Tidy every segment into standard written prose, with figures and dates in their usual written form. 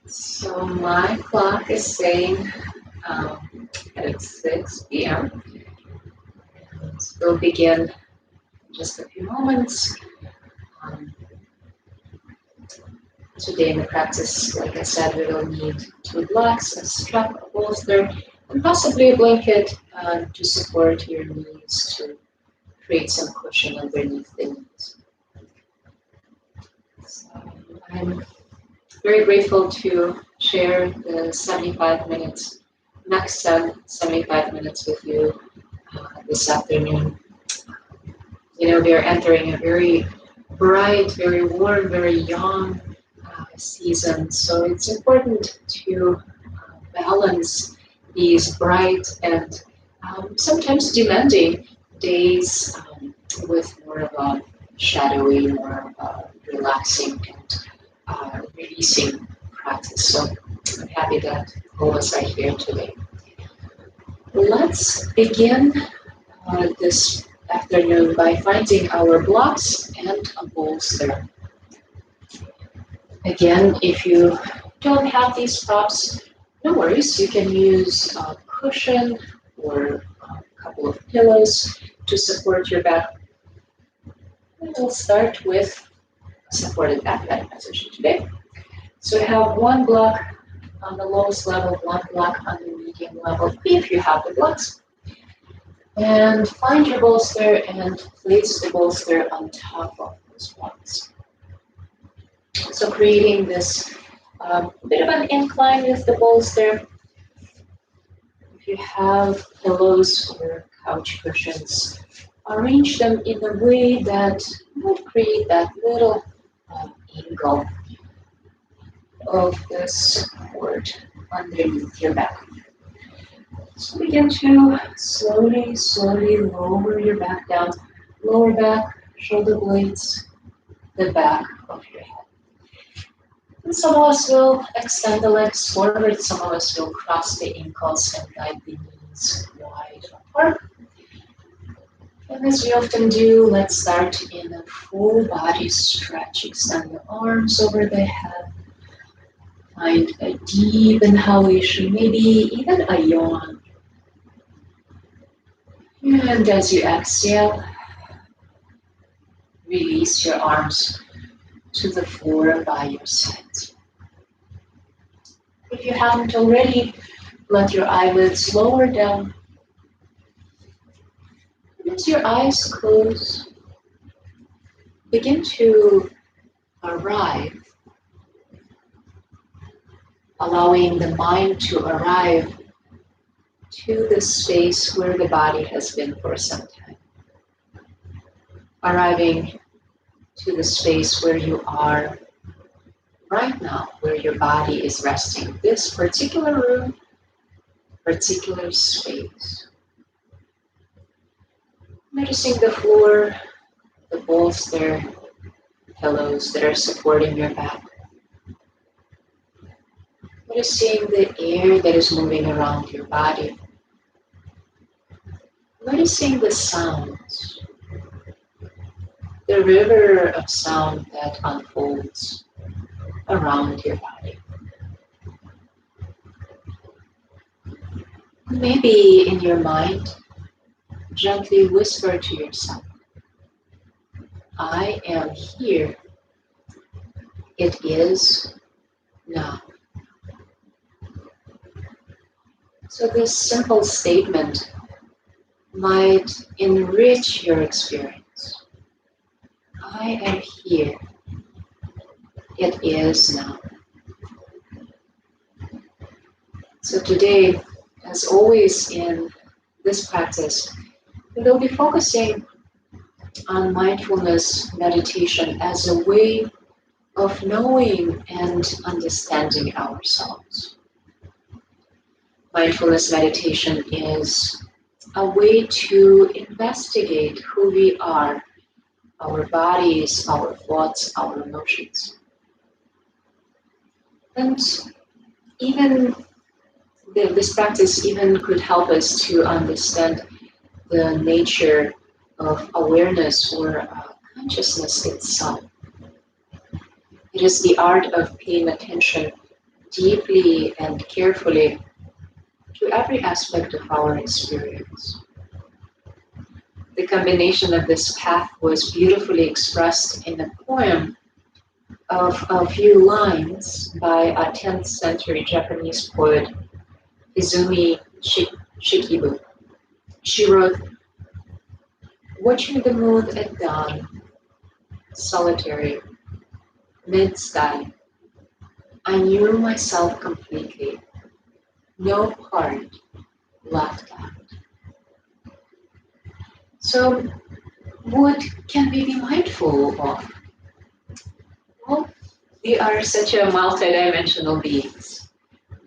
So my clock is saying that it's 6 p.m. And we'll begin in just a few moments. Um, Today in the practice, like I said, we will need 2 blocks, a strap, a bolster, and possibly a blanket to support your knees to create some cushion underneath the knees. So I'm very grateful to share the 75 minutes, next 75 minutes with you this afternoon. You know, we are entering a very bright, very warm, very young season, so it's important to balance these bright and sometimes demanding days with more of a shadowy, more of a relaxing and releasing practice. So I'm happy that all of us are here today. Let's begin this afternoon by finding our blocks and a bolster. Again, if you don't have these props, no worries. You can use a cushion or a couple of pillows to support your back. And we'll start with a supported back bend position today. So have one block on the lowest level, one block on the medium level, if you have the blocks. And find your bolster and place the bolster on top of those blocks. So creating this bit of an incline with the bolster. If you have pillows or couch cushions, arrange them in a way that would create that little angle of the support underneath your back. So begin to slowly lower your back down, lower back, shoulder blades, the back of your head. And some of us will extend the legs forward, some of us will cross the ankles and guide the knees wide apart. And as we often do, let's start in a full body stretch. Extend the arms over the head. Find a deep inhalation, maybe even a yawn. And as you exhale, release your arms to the floor by your sides. If you haven't already, let your eyelids lower down. And as your eyes close, begin to arrive, allowing the mind to arrive to the space where the body has been for some time. Arriving to the space where you are right now, where your body is resting. This particular room, particular space. Noticing the floor, the bolster, pillows that are supporting your back. Noticing the air that is moving around your body. Noticing the sounds, the river of sound that unfolds around your body. Maybe in your mind, gently whisper to yourself, I am here. It is now. So this simple statement might enrich your experience. I am here. It is now. So today, as always in this practice, we'll be focusing on mindfulness meditation as a way of knowing and understanding ourselves. Mindfulness meditation is a way to investigate who we are, our bodies, our thoughts, our emotions. And even this practice even could help us to understand the nature of awareness or consciousness itself. It is the art of paying attention deeply and carefully to every aspect of our experience. The combination of this path was beautifully expressed in a poem of a few lines by a 10th century Japanese poet, Izumi Shikibu. She wrote, "Watching the moon at dawn, solitary, mid-sky, I knew myself completely, no part left out." So, what can we be mindful of? Well, we are such a multidimensional beings.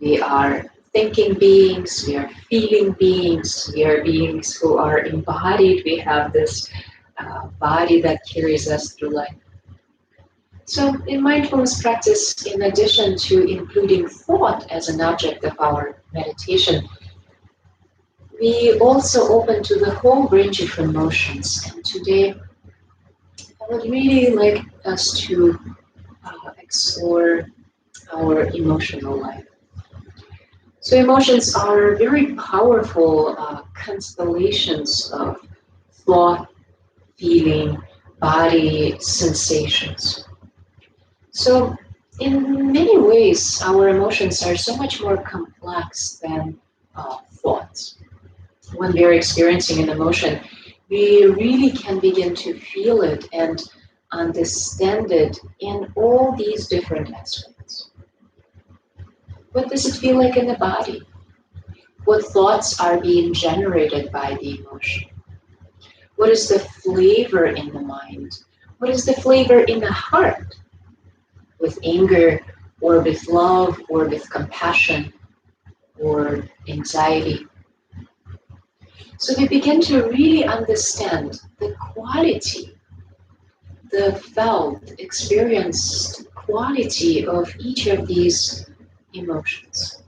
We are thinking beings, we are feeling beings, we are beings who are embodied. We have this body that carries us through life. So, in mindfulness practice, in addition to including thought as an object of our meditation, we also open to the whole range of emotions. And today, I would really like us to explore our emotional life. So emotions are very powerful constellations of thought, feeling, body, sensations. So in many ways, our emotions are so much more complex than thoughts. When we are experiencing an emotion, we really can begin to feel it and understand it in all these different aspects. What does it feel like in the body? What thoughts are being generated by the emotion? What is the flavor in the mind? What is the flavor in the heart? With anger, or with love, or with compassion, or anxiety. So we begin to really understand the quality, the felt, experienced quality of each of these emotions.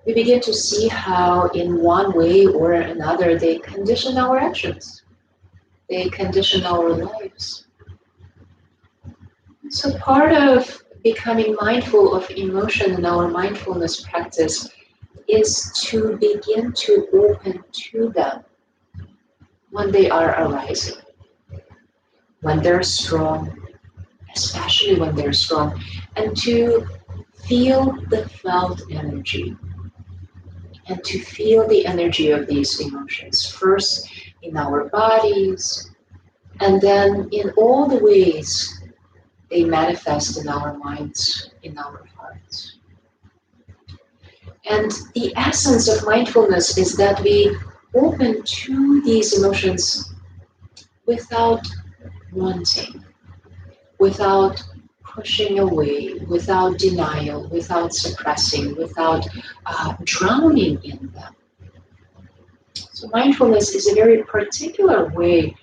We begin to see how, in one way or another, they condition our actions, they condition our lives. So, part of becoming mindful of emotion in our mindfulness practice is to begin to open to them when they are arising, when they're strong, especially when they're strong, and to feel the felt energy and to feel the energy of these emotions, first in our bodies, and then in all the ways they manifest in our minds, in our hearts. And the essence of mindfulness is that we open to these emotions without wanting, without pushing away, without denial, without suppressing, without drowning in them. So mindfulness is a very particular way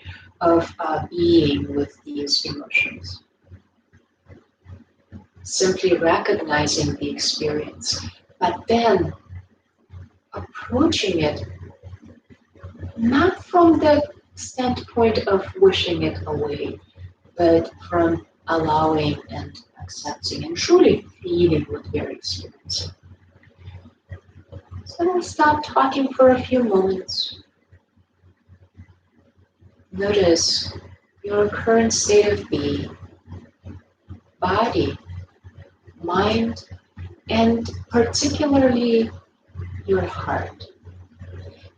of being with these emotions. Simply recognizing the experience, but then approaching it not from the standpoint of wishing it away, but from allowing and accepting and truly feeling what we're experiencing. So let's stop talking for a few moments. Notice your current state of being, body, mind, and particularly your heart.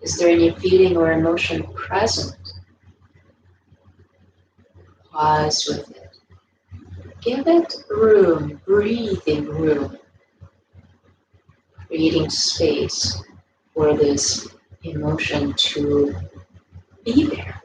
Is there any feeling or emotion present? Pause with it. Give it room, breathing room, creating space for this emotion to be there.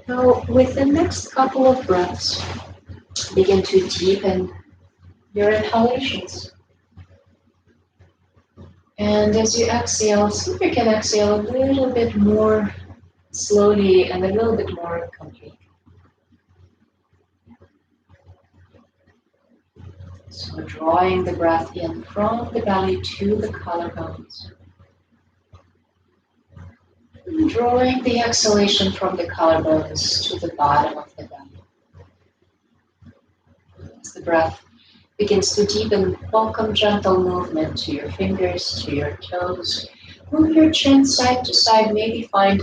Now, with the next couple of breaths, begin to deepen your inhalations. And as you exhale, see if you can exhale a little bit more slowly and a little bit more completely. So drawing the breath in from the belly to the collarbones. Drawing the exhalation from the collarbones to the bottom of the belly. As the breath begins to deepen, welcome gentle movement to your fingers, to your toes. Move your chin side to side, maybe find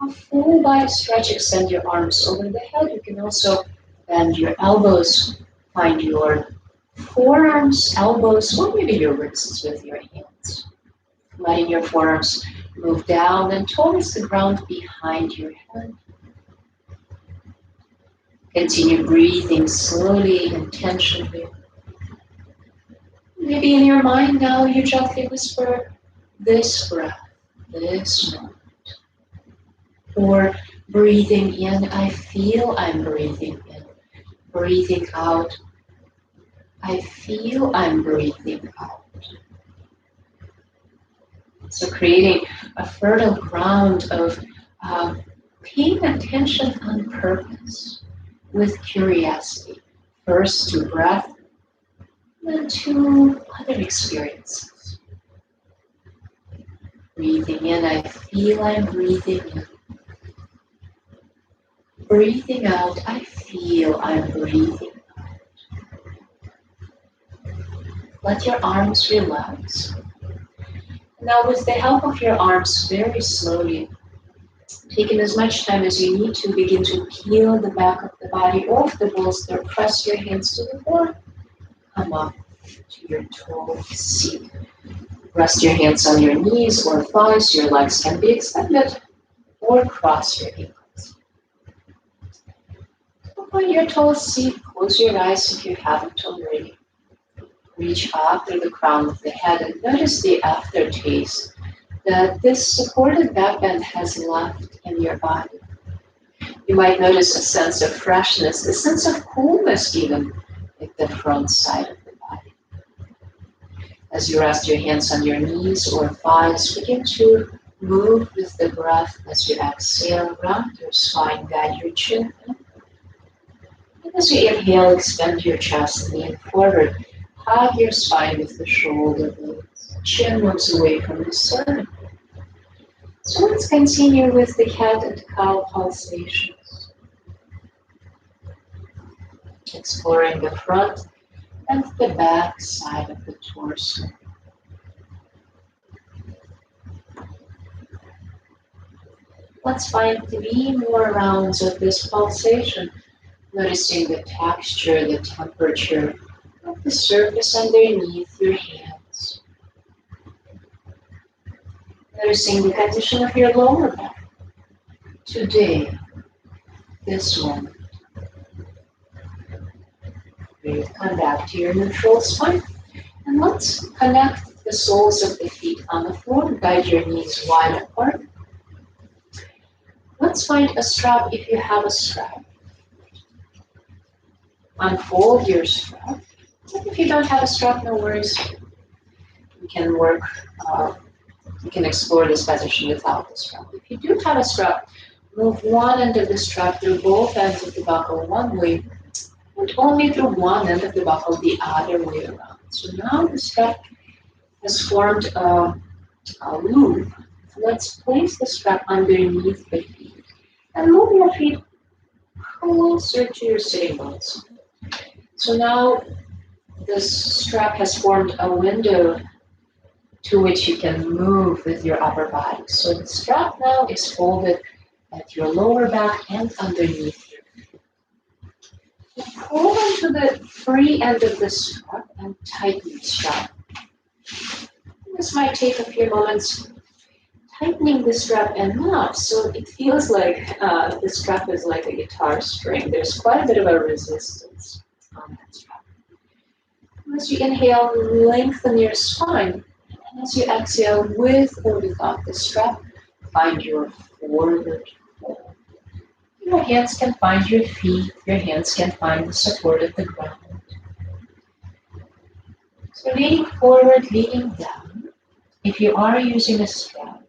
a full body stretch, extend your arms over the head. You can also bend your elbows, find your forearms, elbows, or maybe your wrists with your hands. Letting your forearms move down and towards the ground behind your head. Continue breathing slowly, intentionally. Maybe in your mind now you gently whisper, this breath, this moment. Or breathing in, I feel I'm breathing in. Breathing out, I feel I'm breathing out. So creating a fertile ground of paying attention on purpose with curiosity, first to breath, then to other experiences. Breathing in, I feel I'm breathing in. Breathing out, I feel I'm breathing out. Let your arms relax. Now with the help of your arms, very slowly, taking as much time as you need to, begin to peel the back of the body off the bolster, press your hands to the floor, come up to your tall seat. Rest your hands on your knees or thighs, your legs can be extended, or cross your ankles. On your tall seat, close your eyes if you haven't already. Reach up through the crown of the head and notice the aftertaste that this supported back bend has left in your body. You might notice a sense of freshness, a sense of coolness even, at the front side of the body. As you rest your hands on your knees or thighs, begin to move with the breath as you exhale, round your spine, guide your chin. And as you inhale, expand your chest, lean forward, hug your spine with the shoulder blades. Chin moves away from the sternum. So let's continue with the cat and cow pulsations. Exploring the front and the back side of the torso. Let's find 3 more rounds of this pulsation, noticing the texture, the temperature of the surface underneath your hands. Noticing the condition of your lower back. Today, this moment. Breathe, come back to your neutral spine. And let's connect the soles of the feet on the floor. Guide your knees wide apart. Let's find a strap if you have a strap. Unfold your strap. If you don't have a strap, no worries. You can work, you can explore this position without the strap. If you do have a strap, move one end of the strap through both ends of the buckle one way, and only through one end of the buckle the other way around. So now the strap has formed a loop. So let's place the strap underneath the feet and move your feet closer to your sitting bones. So now this strap has formed a window to which you can move with your upper body. So the strap now is folded at your lower back and underneath your feet. Pull onto the free end of the strap and tighten the strap. This might take a few moments, tightening the strap enough so it feels like the strap is like a guitar string. There's quite a bit of a resistance on that strap. As you inhale, lengthen your spine. And as you exhale, with or without the strap, find your forward fold. Your hands can find your feet. Your hands can find the support of the ground. So leaning forward, leaning down. If you are using a strap,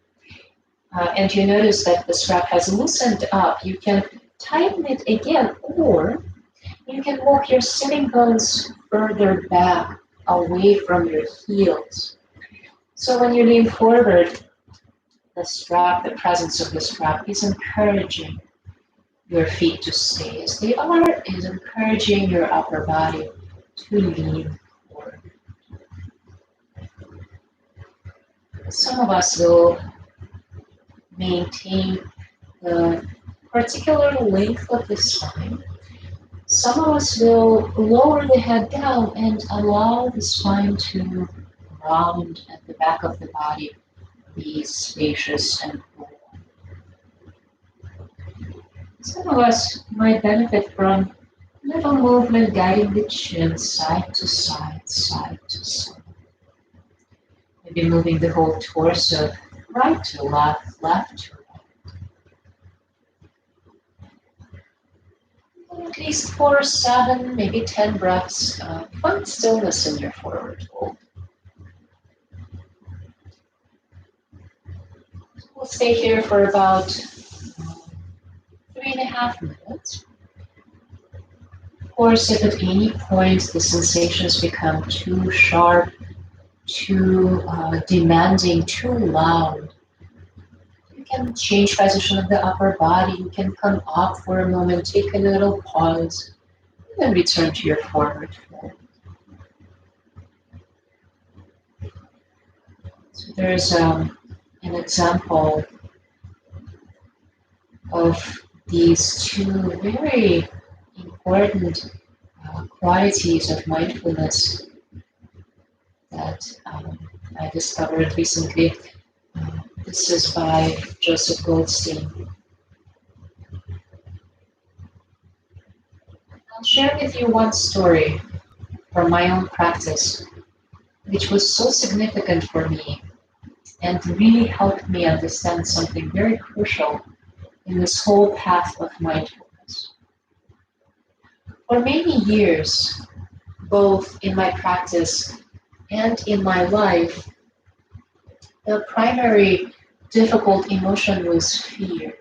and you notice that the strap has loosened up, you can tighten it again, or you can walk your sitting bones further back, away from your heels. So when you lean forward, the strap, the presence of the strap is encouraging your feet to stay as they are, is encouraging your upper body to lean forward. Some of us will maintain the particular length of the spine. Some of us will lower the head down and allow the spine to round at the back of the body, be spacious and full. Some of us might benefit from little movement guiding the chin side to side, side to side. Maybe moving the whole torso right to left, left to right. At least 4, 7, maybe 10 breaths. Find stillness in your forward fold. We'll stay here for about 3.5 minutes. Of course, if at any point the sensations become too sharp, too demanding, too loud, you can change position of the upper body. You can come up for a moment, take a little pause, and then return to your forward fold. So there's an example of these two very important qualities of mindfulness that I discovered recently. This is by Joseph Goldstein. I'll share with you one story from my own practice, which was so significant for me and really helped me understand something very crucial in this whole path of mindfulness. For many years, both in my practice and in my life, the primary difficult emotion was fear.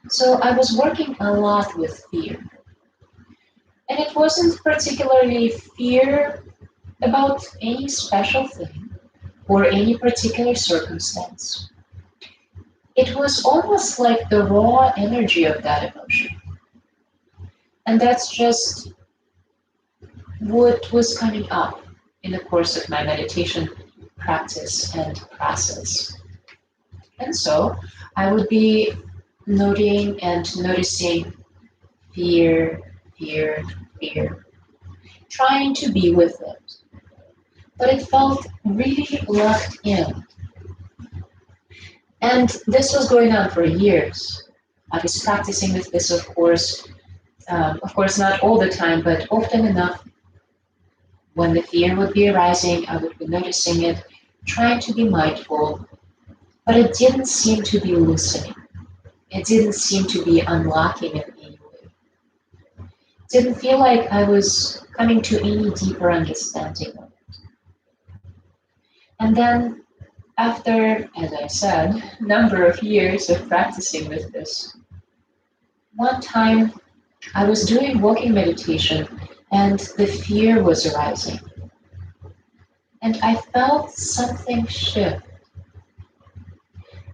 So I was working a lot with fear. And it wasn't particularly fear about any special thing or any particular circumstance. It was almost like the raw energy of that emotion. And that's just what was coming up in the course of my meditation practice and process. And so I would be noting and noticing fear, fear, fear, trying to be with it. But it felt really locked in. And this was going on for years. I was practicing with this, of course, not all the time, but often enough. When the fear would be arising, I would be noticing it, trying to be mindful, but it didn't seem to be loosening. It didn't seem to be unlocking in any way. It didn't feel like I was coming to any deeper understanding of it. And then, after, as I said, a number of years of practicing with this, one time I was doing walking meditation and the fear was arising. And I felt something shift.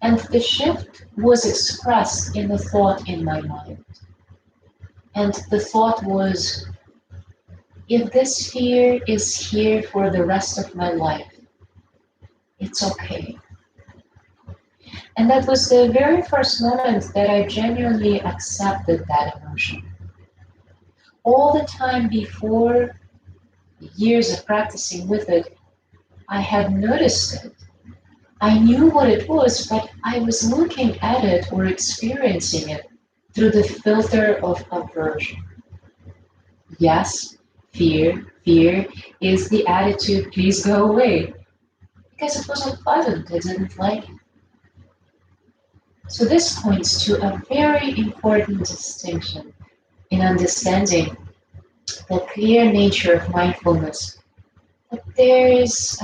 And the shift was expressed in the thought in my mind. And the thought was, if this fear is here for the rest of my life, it's okay. And that was the very first moment that I genuinely accepted that emotion. All the time before, years of practicing with it, I had noticed it. I knew what it was, but I was looking at it or experiencing it through the filter of aversion. Yes, fear is the attitude, please go away. Because it was unpleasant, I didn't like it. So this points to a very important distinction in understanding the clear nature of mindfulness. But there is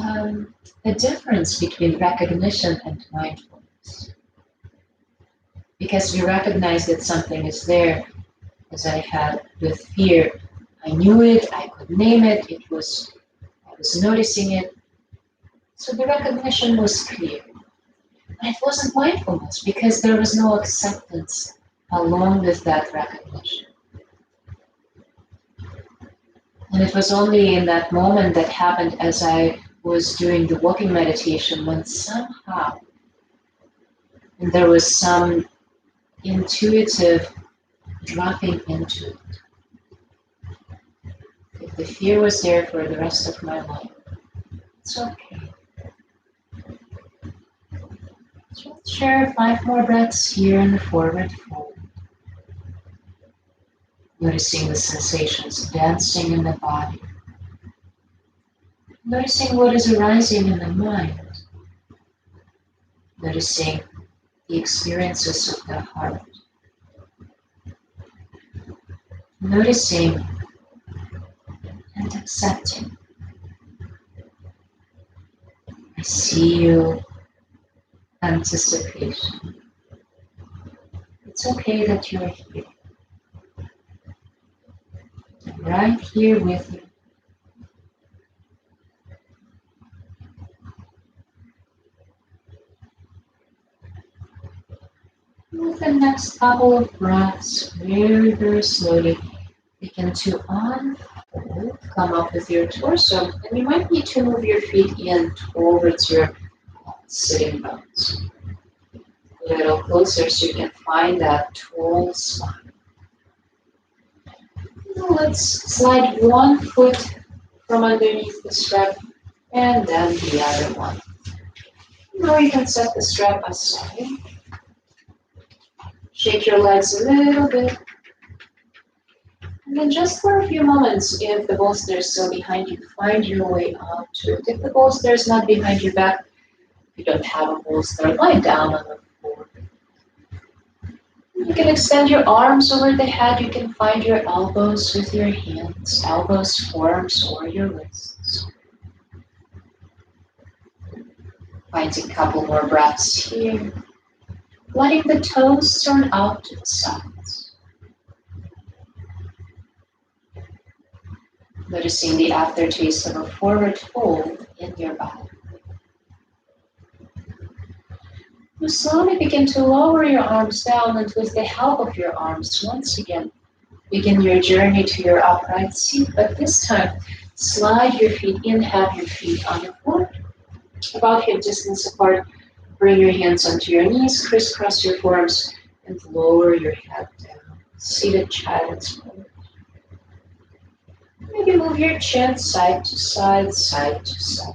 a difference between recognition and mindfulness. Because we recognize that something is there, as I had with fear. I knew it, I could name it, I was noticing it. So the recognition was clear. And it wasn't mindfulness because there was no acceptance along with that recognition. And it was only in that moment that happened as I was doing the walking meditation when somehow there was some intuitive dropping into it. If the fear was there for the rest of my life, it's okay. So let's share 5 more breaths here in the forward fold. Noticing the sensations dancing in the body. Noticing what is arising in the mind. Noticing the experiences of the heart. Noticing and accepting. I see you. Anticipation. It's okay that you're here. I'm right here with you. With the next couple of breaths, very, very slowly, begin to unfold. Come up with your torso, and you might need to move your feet in towards your sitting bones. A little closer so you can find that tall spine. Now let's slide one foot from underneath the strap and then the other one. Now you can set the strap aside. Shake your legs a little bit. And then just for a few moments, if the bolster is still behind you, find your way out to it. If the bolster is not behind your back, if you don't have a bolster, lie down on the floor. You can extend your arms over the head. You can find your elbows with your hands, elbows, forearms, or your wrists. Finding a couple more breaths here. Letting the toes turn out to the sides. Noticing the aftertaste of a forward fold in your body. You slowly begin to lower your arms down, and with the help of your arms, once again, begin your journey to your upright seat, but this time, slide your feet in, have your feet on the floor, about hip distance apart. Bring your hands onto your knees, crisscross your forearms, and lower your head down. Seated child's pose. Maybe move your chin side to side, side to side.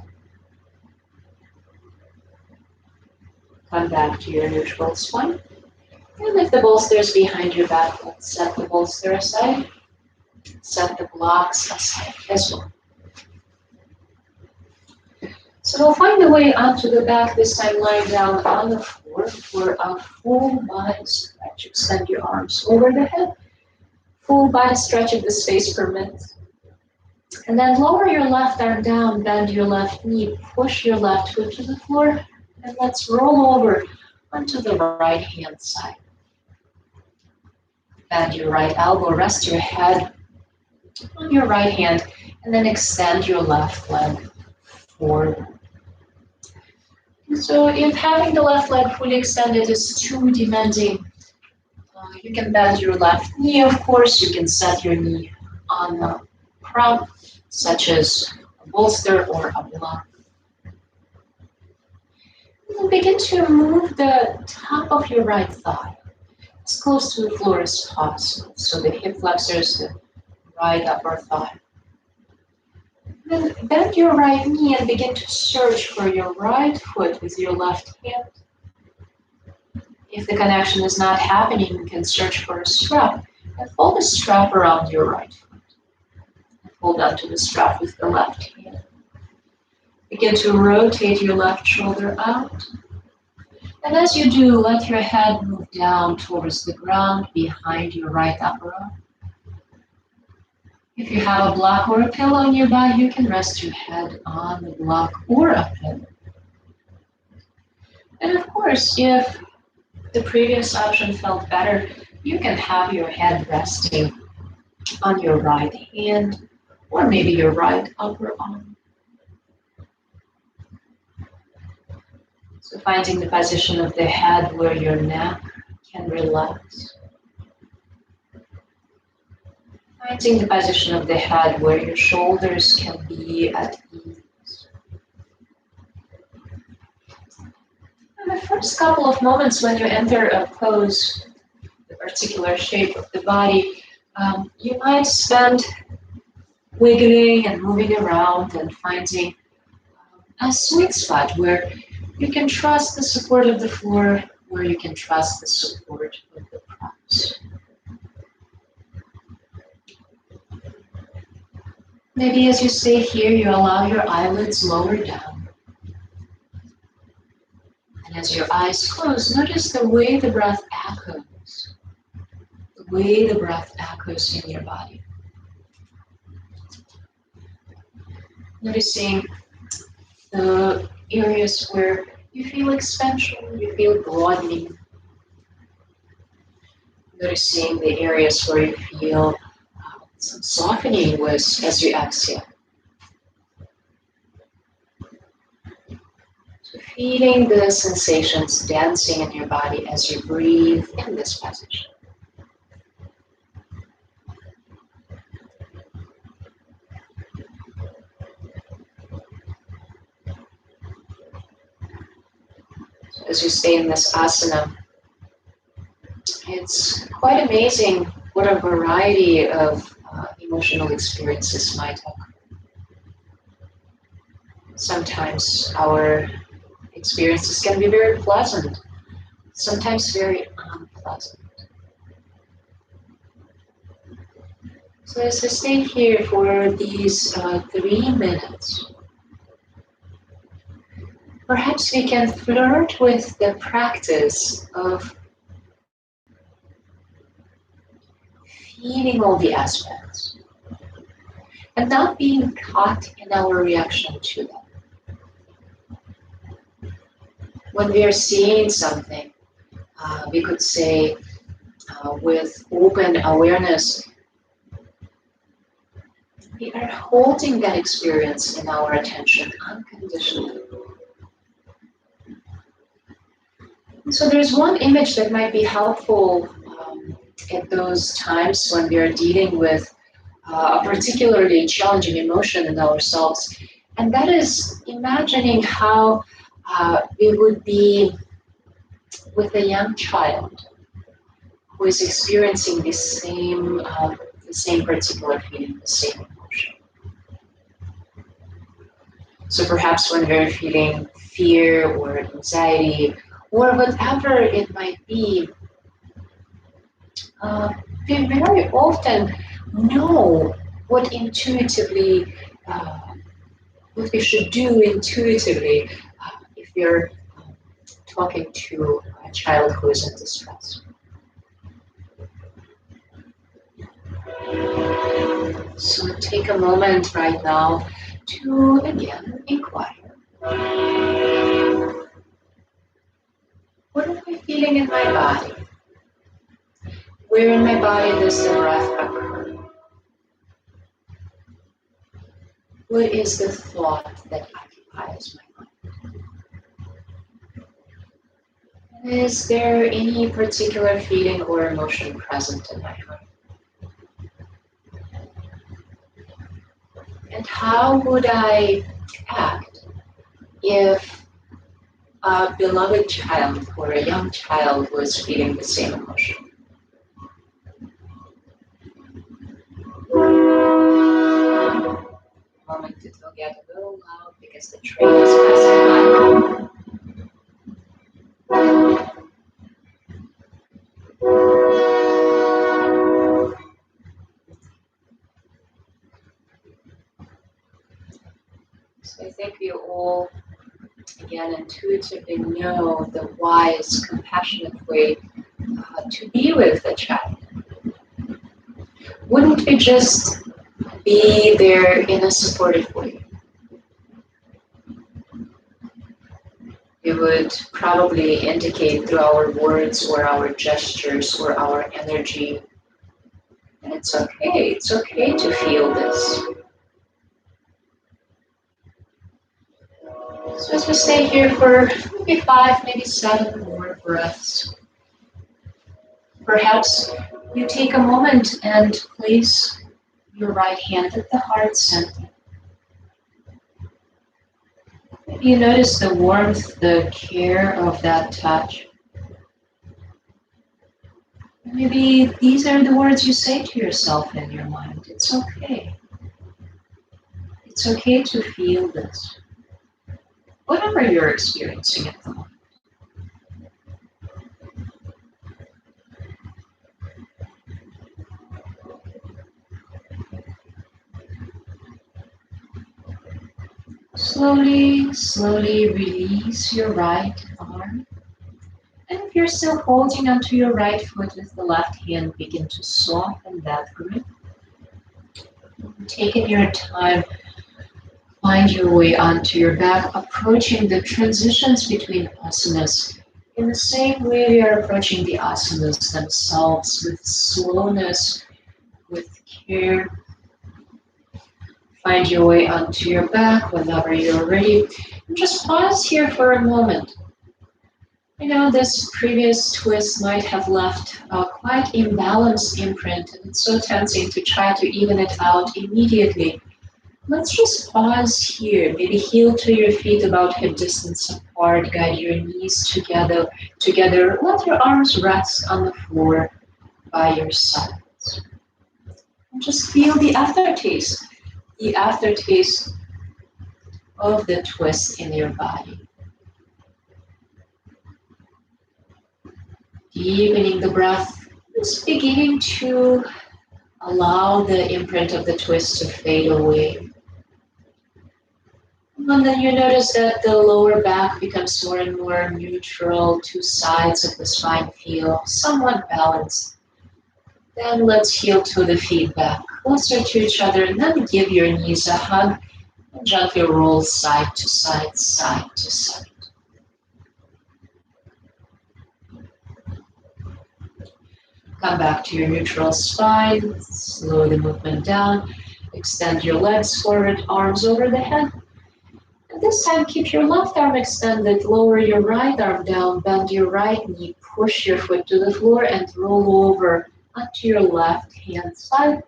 Come back to your neutral spine. And if the bolster is behind your back, let's set the bolster aside. Set the blocks aside as well. So we'll find a way onto the back, this time lying down on the floor for a full body stretch. Extend your arms over the head. Full body stretch if the space permits. And then lower your left arm down, bend your left knee, push your left foot to the floor, and let's roll over onto the right hand side. Bend your right elbow, rest your head on your right hand, and then extend your left leg forward. So if having the left leg fully extended is too demanding, you can bend your left knee, of course. You can set your knee on a prop, such as a bolster or a block. And begin to move the top of your right thigh as close to the floor as possible. So the hip flexors, the right upper thigh. Then bend your right knee and begin to search for your right foot with your left hand. If the connection is not happening, you can search for a strap and fold the strap around your right foot. And hold onto the strap with the left hand. Begin to rotate your left shoulder out. And as you do, let your head move down towards the ground behind your right upper arm. If you have a block or a pillow nearby, you can rest your head on the block or a pillow. And of course, if the previous option felt better, you can have your head resting on your right hand or maybe your right upper arm. So finding the position of the head where your neck can relax. Finding the position of the head where your shoulders can be at ease. And the first couple of moments when you enter a pose, the particular shape of the body, you might spend wiggling and moving around and finding a sweet spot where you can trust the support of the floor, where you can trust the support of the props. Maybe as you stay here, you allow your eyelids lower down. And as your eyes close, notice the way the breath echoes. The way the breath echoes in your body. Noticing the areas where you feel expansion, you feel broadening. Noticing the areas where you feel some softening as you exhale. So feeling the sensations dancing in your body as you breathe in this position. So as you stay in this asana, it's quite amazing what a variety of emotional experiences might occur. Sometimes our experiences can be very pleasant, sometimes very unpleasant. So as we stay here for these 3 minutes, perhaps we can flirt with the practice of feeling all the aspects and not being caught in our reaction to them. When we are seeing something, we could say with open awareness, we are holding that experience in our attention unconditionally. And so there's one image that might be helpful at those times when we are dealing with a particularly challenging emotion in ourselves, and that is imagining how we would be with a young child who is experiencing the same particular feeling, the same emotion. So perhaps when we're feeling fear or anxiety or whatever it might be, we very often know what what we should do intuitively if we're talking to a child who is in distress. So take a moment right now to again inquire. What am I feeling in my body? Where in my body does the breath occur? What is the thought that occupies my mind? Is there any particular feeling or emotion present in my heart? And how would I act if a beloved child or a young child was feeling the same emotion? A moment it will get a little loud because the train is passing by. So I think we all, again, intuitively know the wise, compassionate way to be with a child. Wouldn't we just be there in a supportive way? We would probably indicate through our words or our gestures or our energy that it's okay to feel this. So as we stay here for maybe 5, maybe 7 more breaths, perhaps you take a moment and place your right hand at the heart center. Maybe you notice the warmth, the care of that touch. Maybe these are the words you say to yourself in your mind. It's okay. It's okay to feel this, whatever you're experiencing at the moment. Slowly, slowly release your right arm. And if you're still holding onto your right foot with the left hand, begin to soften that grip. Taking your time, find your way onto your back, approaching the transitions between asanas in the same way we are approaching the asanas themselves, with slowness, with care. Find your way onto your back whenever you're ready. And just pause here for a moment. I know this previous twist might have left a quite imbalanced imprint, and it's so tempting to try to even it out immediately. Let's just pause here. Maybe heel to your feet about hip distance apart. Guide your knees together. Let your arms rest on the floor by your sides. And just feel the aftertaste of the twist in your body. Deepening the breath, just beginning to allow the imprint of the twist to fade away. And then you notice that the lower back becomes more and more neutral, two sides of the spine feel somewhat balanced. Then let's heel to the feet back, closer to each other, and then give your knees a hug and gently roll side to side, side to side. Come back to your neutral spine, slow the movement down, extend your legs forward, arms over the head. And this time keep your left arm extended, lower your right arm down, bend your right knee, push your foot to the floor and roll over onto your left hand side.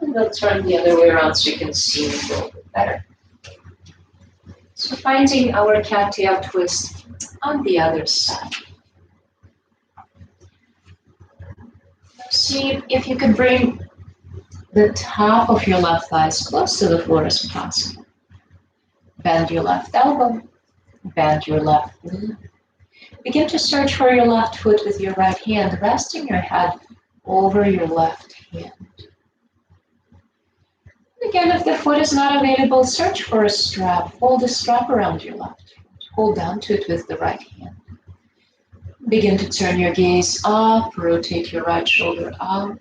And then turn the other way around so you can see it a little bit better. So finding our cat-tail twist on the other side. See if you could bring the top of your left thigh as close to the floor as possible. Bend your left elbow, bend your left knee. Begin to search for your left foot with your right hand, resting your head over your left hand. Again, if the foot is not available, search for a strap. Hold a strap around your left foot. Hold down to it with the right hand. Begin to turn your gaze up, rotate your right shoulder out.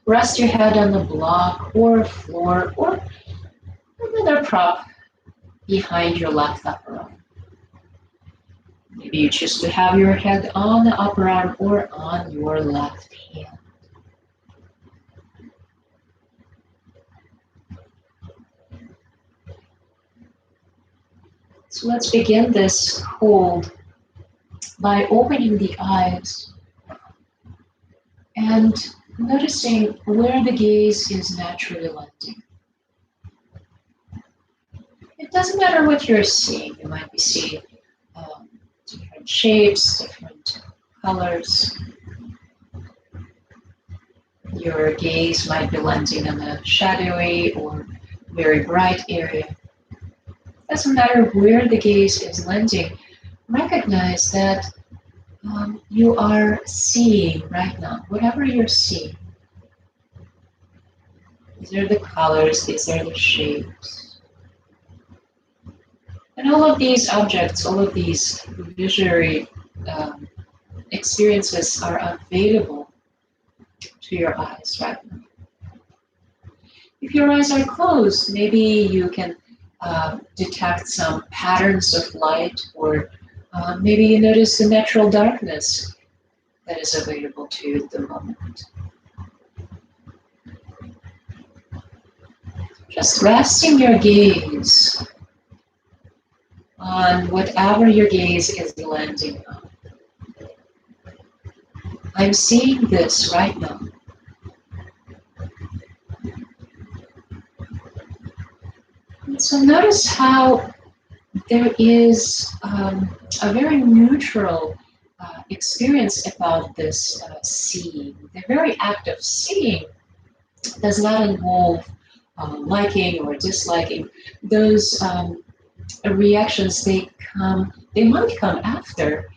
Rest your head on the block or floor or another prop behind your left upper arm. Maybe you choose to have your head on the upper arm or on your left hand. So let's begin this hold by opening the eyes and noticing where the gaze is naturally landing. It doesn't matter what you're seeing. You might be seeing different shapes, different colors. Your gaze might be landing in a shadowy or very bright area. It doesn't matter where the gaze is landing. Recognize that you are seeing right now, whatever you're seeing. These are the colors, these are the shapes. And all of these objects, all of these visual experiences are available to your eyes right now. If your eyes are closed, maybe you can detect some patterns of light, or maybe you notice the natural darkness that is available to you at the moment. Just resting your gaze on whatever your gaze is landing on. I'm seeing this right now. And so notice how there is a very neutral experience about this seeing. The very act of seeing does not involve liking or disliking. Those reactions, they might come after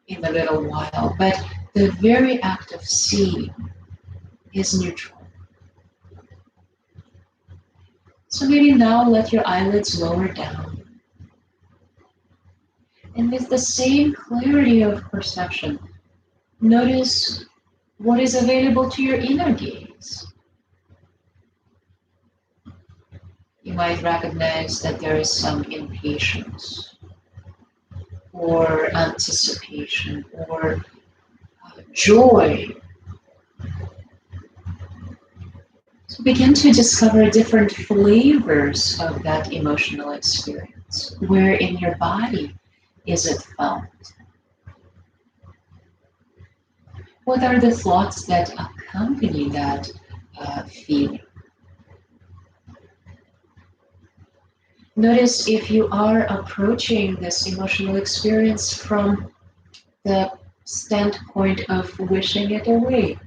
in a little while, but the very act of seeing is neutral. So maybe now let your eyelids lower down. And with the same clarity of perception, notice what is available to your inner gaze. You might recognize that there is some impatience or anticipation or joy. So begin to discover different flavors of that emotional experience. Where in your body is it felt? What are the thoughts that accompany that feeling? Notice if you are approaching this emotional experience from the standpoint of wishing it away.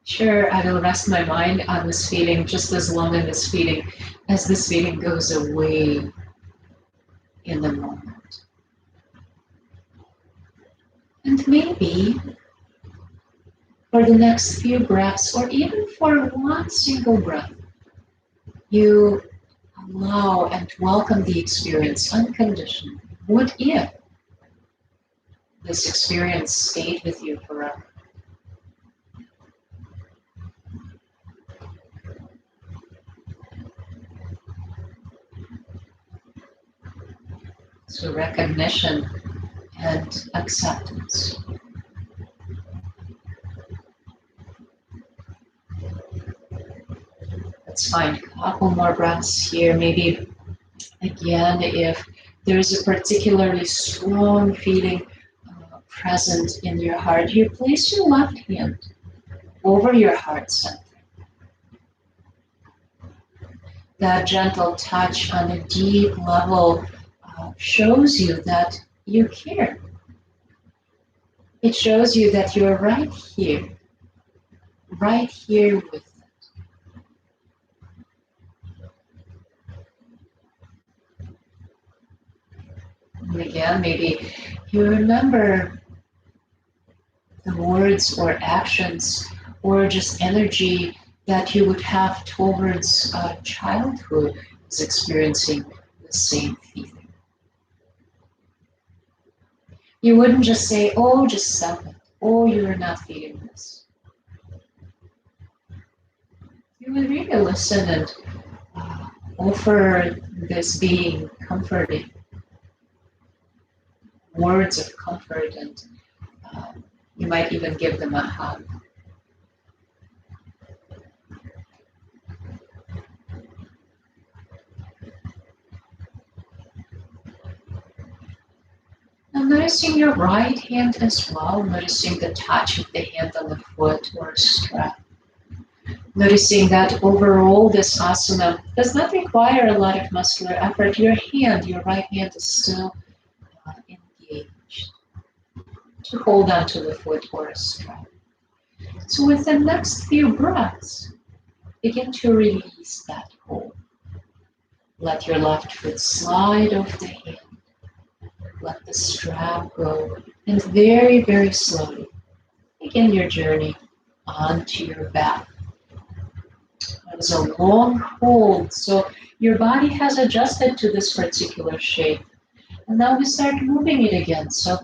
Sure, I will rest my mind on this feeling just as long as this feeling goes away in the moment. And maybe for the next few breaths, or even for one single breath, you allow and welcome the experience unconditionally. What if this experience stayed with you forever? So recognition and acceptance. Let's find a couple more breaths here. Maybe again, if there's a particularly strong feeling present in your heart, you place your left hand over your heart center. That gentle touch on a deep level shows you that you care. It shows you that you're right here with it. And again, maybe you remember the words or actions or just energy that you would have towards childhood is experiencing the same feeling. You wouldn't just say, oh, just stop it. Oh, you're not feeling this. You would really listen and offer this being comforting, words of comfort, and you might even give them a hug. Now noticing your right hand as well, noticing the touch of the hand on the foot or strap. Noticing that overall this asana does not require a lot of muscular effort. Your right hand is still engaged to hold on to the foot or a strap. So with the next few breaths, begin to release that hold. Let your left foot slide off the hand. Let the strap go, and very, very slowly begin your journey onto your back. It's a long hold, so your body has adjusted to this particular shape. And now we start moving it again. So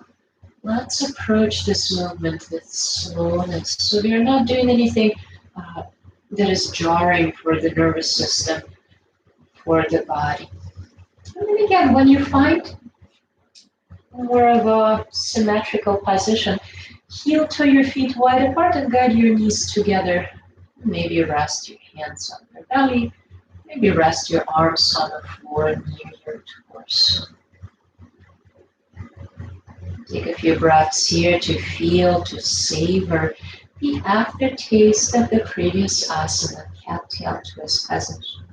let's approach this movement with slowness. So we are not doing anything that is jarring for the nervous system, for the body. And then again, when you find more of a symmetrical position, heel to your feet wide apart and guide your knees together. Maybe rest your hands on your belly. Maybe rest your arms on the floor near your torso. Take a few breaths here to feel, to savor the aftertaste of the previous asana, cat-tail twist position.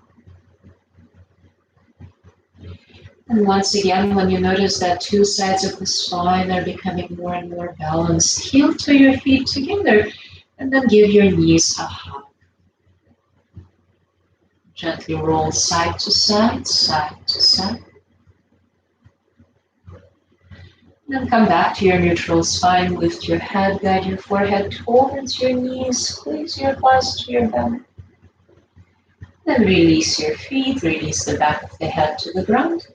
And once again, when you notice that two sides of the spine are becoming more and more balanced, heel to your feet together, and then give your knees a hug. Gently roll side to side, side to side. Then come back to your neutral spine, lift your head, guide your forehead towards your knees, squeeze your claws to your belly. Then release your feet, release the back of the head to the ground.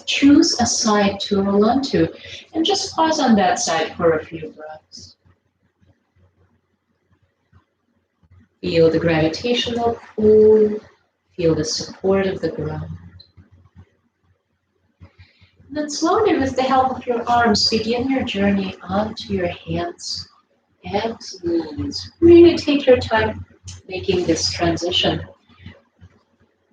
Choose a side to roll onto, and just pause on that side for a few breaths. Feel the gravitational pull, feel the support of the ground. And then slowly, with the help of your arms, begin your journey onto your hands and knees. Really take your time making this transition.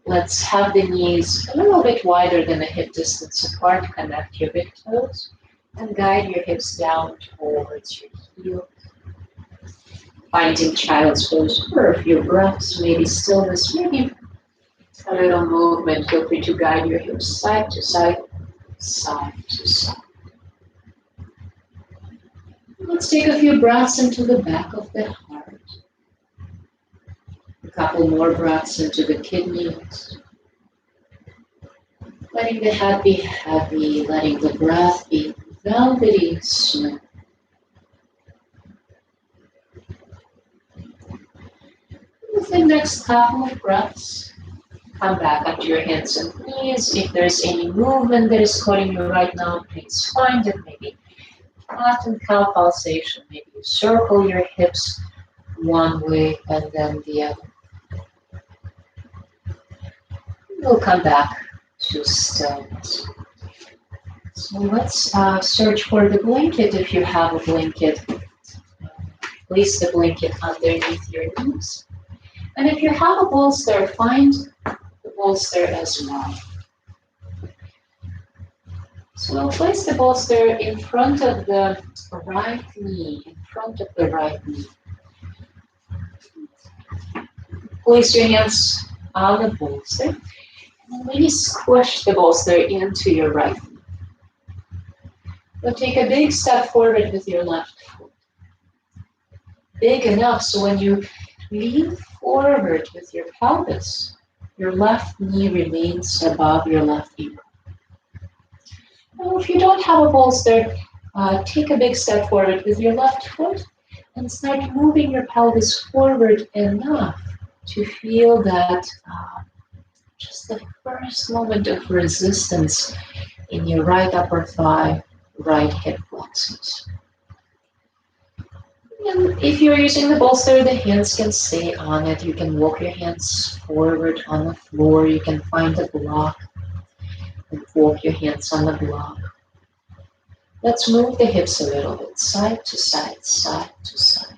Let's have the knees a little bit wider than a hip distance apart. Connect your big toes and guide your hips down towards your heels. Finding child's pose for a few breaths, maybe stillness, maybe a little movement. Feel free to guide your hips side to side, side to side. Let's take a few breaths into the back of the heart. A couple more breaths into the kidneys. Letting the head be heavy, letting the breath be velvety smooth. With the next couple of breaths, come back onto your hands and knees. If there's any movement that is calling you right now, please find it. Maybe flat and cow pulsation. Maybe you circle your hips one way and then the other. We'll come back to stillness. So let's search for the blanket if you have a blanket. Place the blanket underneath your knees. And if you have a bolster, find the bolster as well. So we'll place the bolster in front of the right knee, in front of the right knee. Place your hands on the bolster. And really squish the bolster into your right knee. Now take a big step forward with your left foot. Big enough so when you lean forward with your pelvis, your left knee remains above your left ankle. Now if you don't have a bolster, take a big step forward with your left foot and start moving your pelvis forward enough to feel that just the first moment of resistance in your right upper thigh, right hip flexors. And if you're using the bolster, the hands can stay on it. You can walk your hands forward on the floor. You can find a block and walk your hands on the block. Let's move the hips a little bit, side to side, side to side.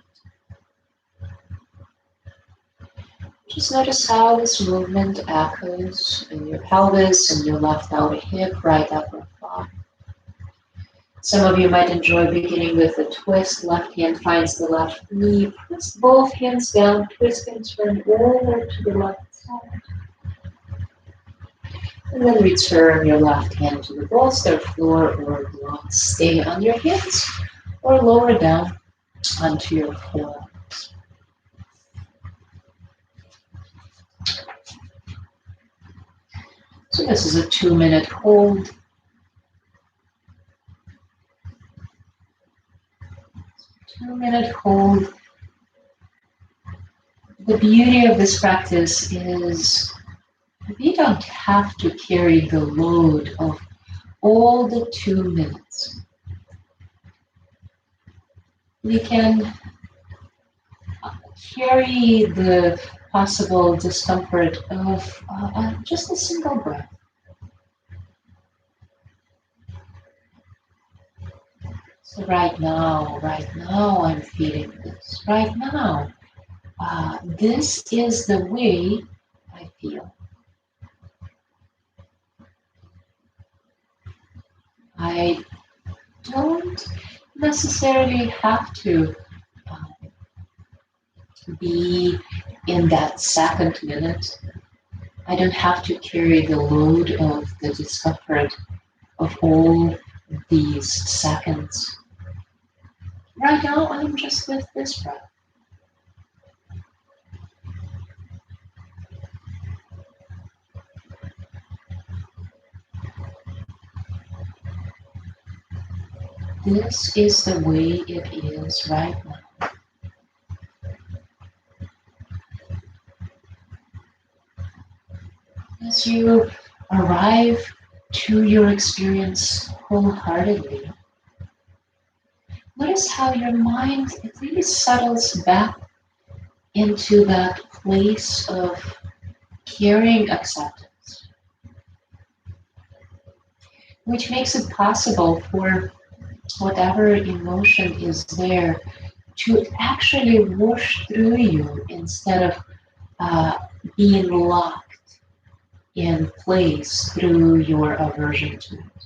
Just notice how this movement echoes in your pelvis and your left outer hip, right upper thigh. Some of you might enjoy beginning with a twist. Left hand finds the left knee. Press both hands down, twist and turn over to the left side. And then return your left hand to the bolster, floor, or block. Stay on your hips or lower down onto your forearms. So this is a 2-minute hold. Two-minute hold. The beauty of this practice is we don't have to carry the load of all the 2 minutes. We can carry the possible discomfort of just a single breath. So right now, I'm feeling this. Right now, This is the way I feel. I don't necessarily have to be in that second minute. I don't have to carry the load of the discomfort of all these seconds. Right now, I'm just with this breath. This is the way it is right now. As you arrive to your experience wholeheartedly, notice how your mind it really settles back into that place of caring acceptance, which makes it possible for whatever emotion is there to actually wash through you instead of uh, being locked in place through your aversion to it.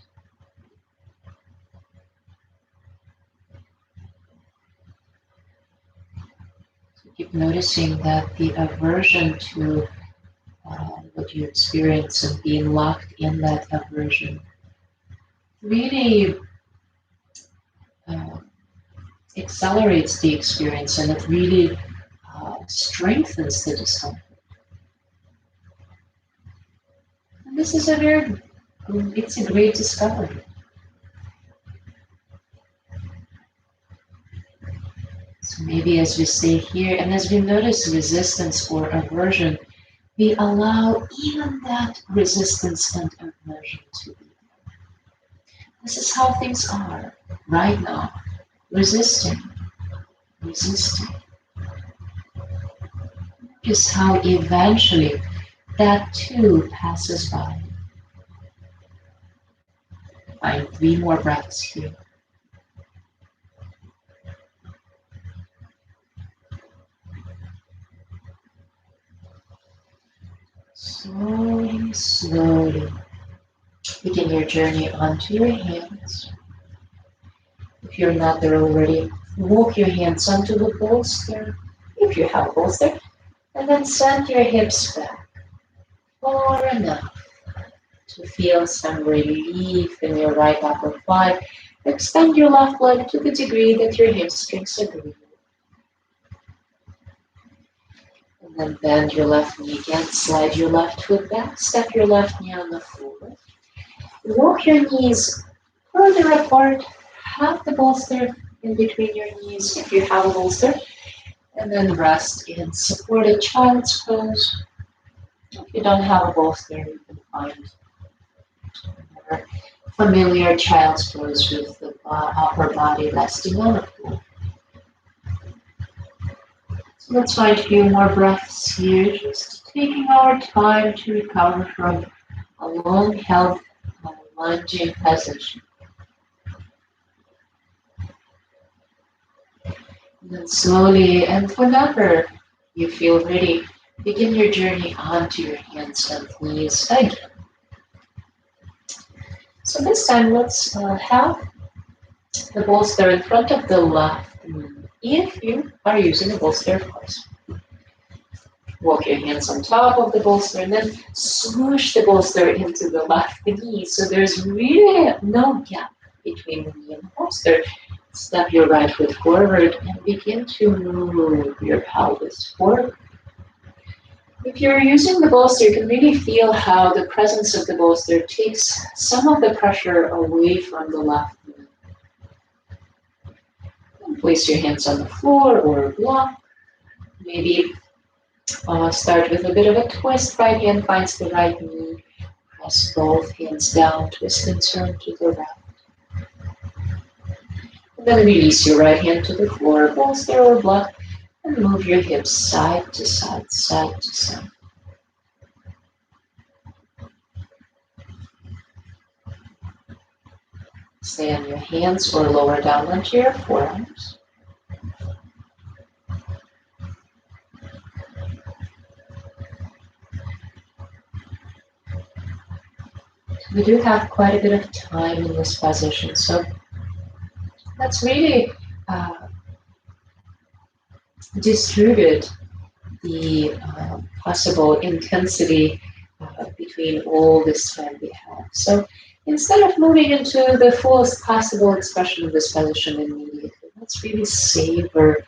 So keep noticing that the aversion to what you experience and being locked in that aversion really uh, accelerates the experience and it really strengthens the discomfort. And this is it's a great discovery. So maybe as we stay here and as we notice resistance or aversion, we allow even that resistance and aversion to be. This is how things are right now. Resisting, resisting. Just how eventually that too passes by. Find 3 more breaths here. Slowly, slowly begin your journey onto your hands. If you're not there already, walk your hands onto the bolster, if you have a bolster, and then send your hips back far enough to feel some relief in your right upper thigh. Extend your left leg to the degree that your hamstrings agree. And then bend your left knee again, slide your left foot back, step your left knee on the floor. Walk your knees further apart, have the bolster in between your knees if you have a bolster, and then rest in supported child's pose. If you don't have a bolster, you can find a familiar child's pose with the upper body resting on the floor. So let's find a few more breaths here, just taking our time to recover from a long held lunging position. And then slowly and whenever you feel ready, begin your journey onto your hands and knees again. So this time let's have the bolster in front of the left knee. If you are using a bolster, of course. Walk your hands on top of the bolster and then swoosh the bolster into the left knee. So there's really no gap between the knee and the bolster. Step your right foot forward and begin to move your pelvis forward. If you're using the bolster, you can really feel how the presence of the bolster takes some of the pressure away from the left knee. And place your hands on the floor or a block. Maybe start with a bit of a twist. Right hand finds the right knee. Press both hands down, twist and turn to the right. And then release your right hand to the floor, bolster or block, and move your hips side to side, side to side. Stay on your hands or lower down onto your forearms. We do have quite a bit of time in this position, so let's really uh, distribute the possible intensity between all this time we have. So instead of moving into the fullest possible expression of this position immediately, let's really savor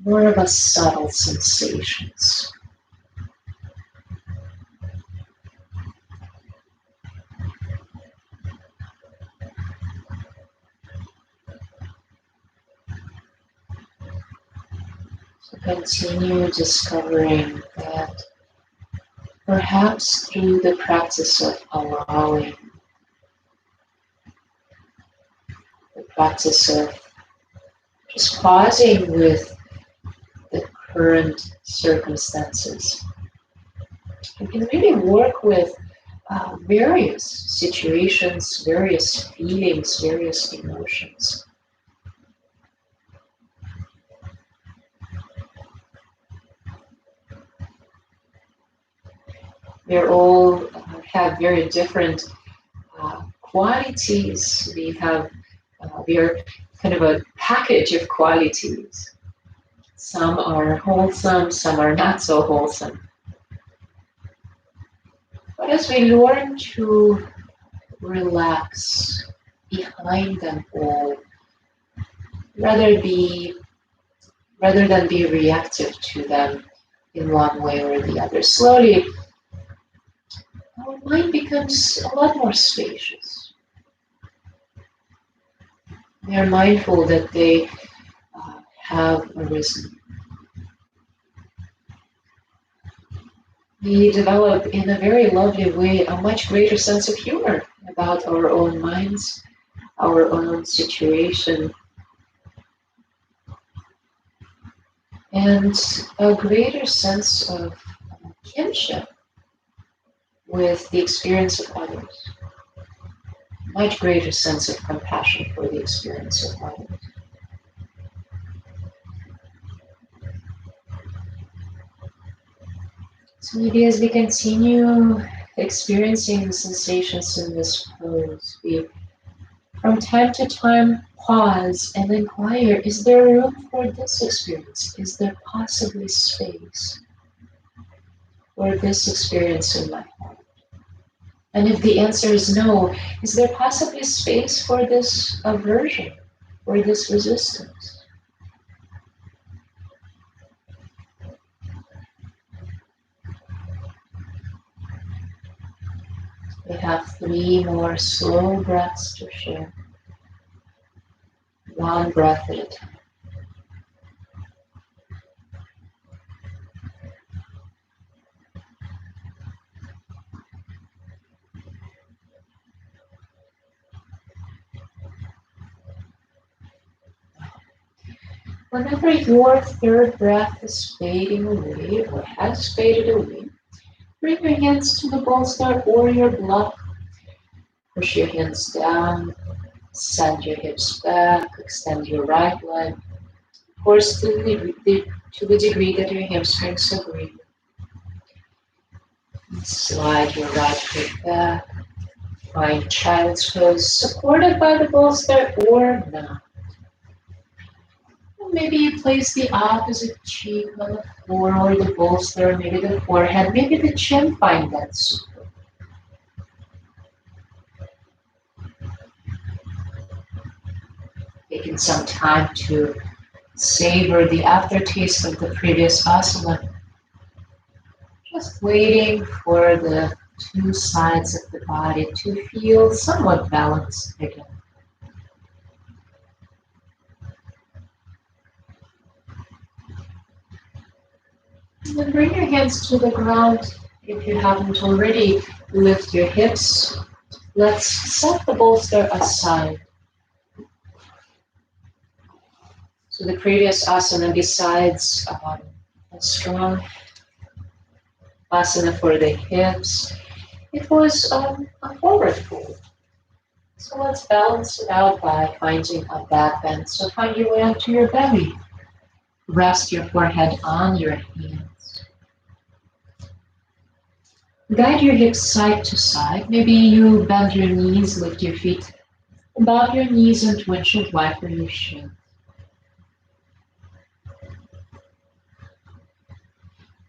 more of a subtle sensations. So continue discovering that perhaps through the practice of allowing, the practice of just pausing with the current circumstances, you can really work with various situations, various feelings, various emotions. We all have very different qualities. We are kind of a package of qualities. Some are wholesome, some are not so wholesome. But as we learn to relax behind them all, rather be rather than be reactive to them in one way or the other, slowly our mind becomes a lot more spacious. We are mindful that they have arisen. We develop in a very lovely way a much greater sense of humor about our own minds, our own situation, and a greater sense of kinship with the experience of others, much greater sense of compassion for the experience of others. So maybe as we continue experiencing the sensations in this pose, we from time to time pause and inquire, is there room for this experience? Is there possibly space for this experience in my heart? And if the answer is no, is there possibly space for this aversion, for this resistance? We have 3 more slow breaths to share, one breath at a time. Whenever your third breath is fading away or has faded away, bring your hands to the bolster or your block. Push your hands down, send your hips back, extend your right leg. Of course, to the degree that your hamstrings agree. Slide your right foot back. Find child's pose supported by the bolster or not. Maybe you place the opposite cheek on the floor or the bolster, maybe the forehead, maybe the chin, find that support. Taking some time to savor the aftertaste of the previous asana. Just waiting for the 2 sides of the body to feel somewhat balanced again. And then bring your hands to the ground. If you haven't already, lift your hips. Let's set the bolster aside. So the previous asana, besides a strong asana for the hips, it was a forward fold. So let's balance it out by finding a back bend. So find your way onto your belly. Rest your forehead on your hands. Guide your hips side to side. Maybe you bend your knees, lift your feet above your knees and windshield wiper your shin.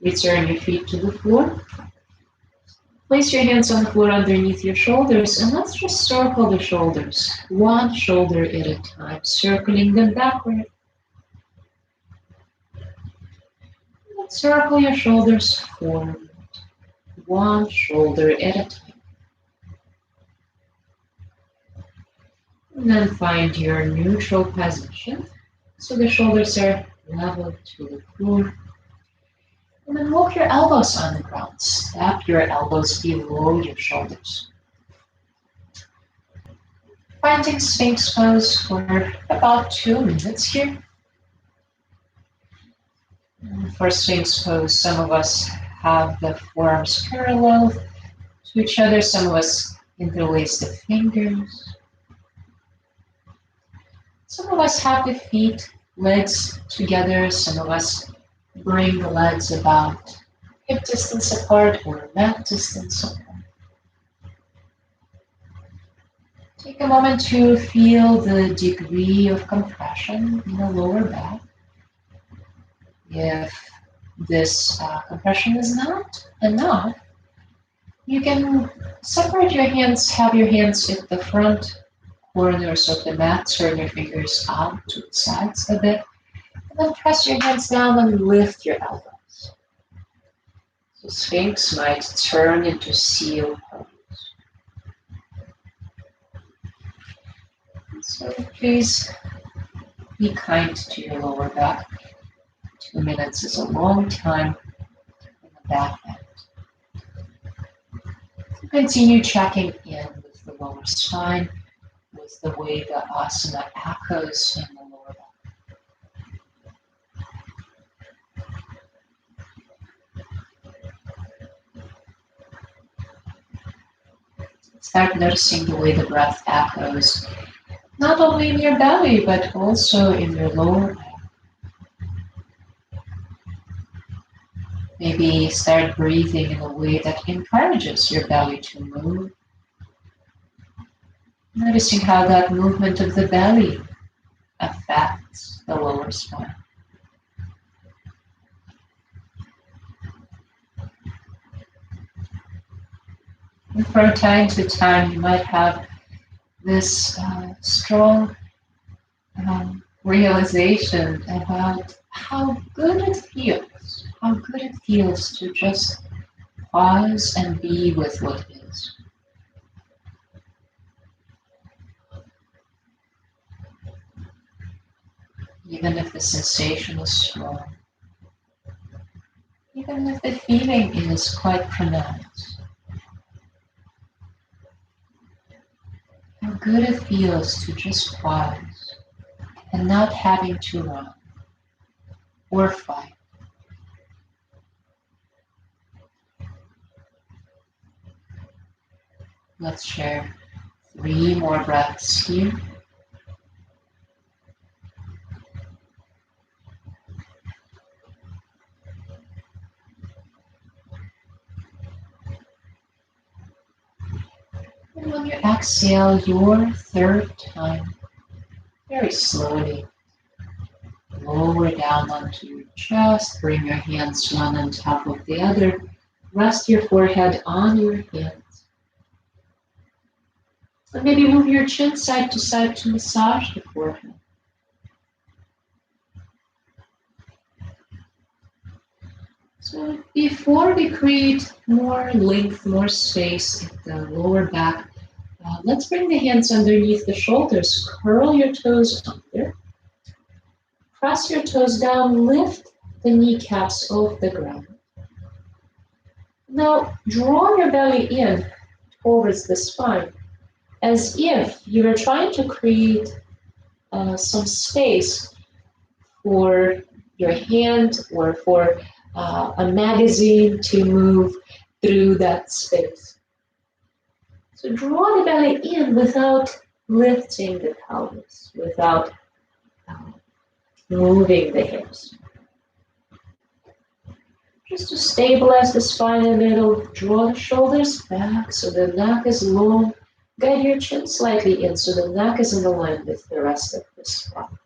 Return your feet to the floor. Place your hands on the floor underneath your shoulders and let's just circle the shoulders, one shoulder at a time, circling them backward. Let's circle your shoulders forward, one shoulder at a time. And then find your neutral position, so the shoulders are level to the floor. And then walk your elbows on the ground. Step your elbows below your shoulders. Finding Sphinx pose for about 2 minutes here. For Sphinx pose, some of us have the forearms parallel to each other. Some of us interlace the fingers. Some of us have the feet, legs together. Some of us bring the legs about hip distance apart or mat distance apart. Take a moment to feel the degree of compression in the lower back. If this compression is not enough, you can separate your hands, have your hands at the front corners of the mat, turn your fingers out to the sides a bit, and then press your hands down and lift your elbows. So Sphinx might turn into seal pose. So please be kind to your lower back. 2 minutes is a long time in the back end. So continue checking in with the lower spine, with the way the asana echoes in the lower back. Start noticing the way the breath echoes, not only in your belly, but also in your lower back. Maybe start breathing in a way that encourages your belly to move. Noticing how that movement of the belly affects the lower spine. And from time to time, you might have this strong realization about how good it feels to just pause and be with what is. Even if the sensation is strong, even if the feeling is quite pronounced, how good it feels to just pause and not having to run or fight. Let's share 3 more breaths here. And when you exhale your 3rd time, very slowly, lower down onto your chest, bring your hands one on top of the other, rest your forehead on your hands. And maybe move your chin side to side to massage the forehead. So before we create more length, more space at the lower back, let's bring the hands underneath the shoulders, curl your toes under, press your toes down, lift the kneecaps off the ground. Now draw your belly in towards the spine, as if you were trying to create some space for your hand or for a magazine to move through that space. So draw the belly in without lifting the pelvis, without moving the hips. Just to stabilize the spine a little, draw the shoulders back so the neck is long. Guide your chin slightly in so the neck is in line with the rest of the spine.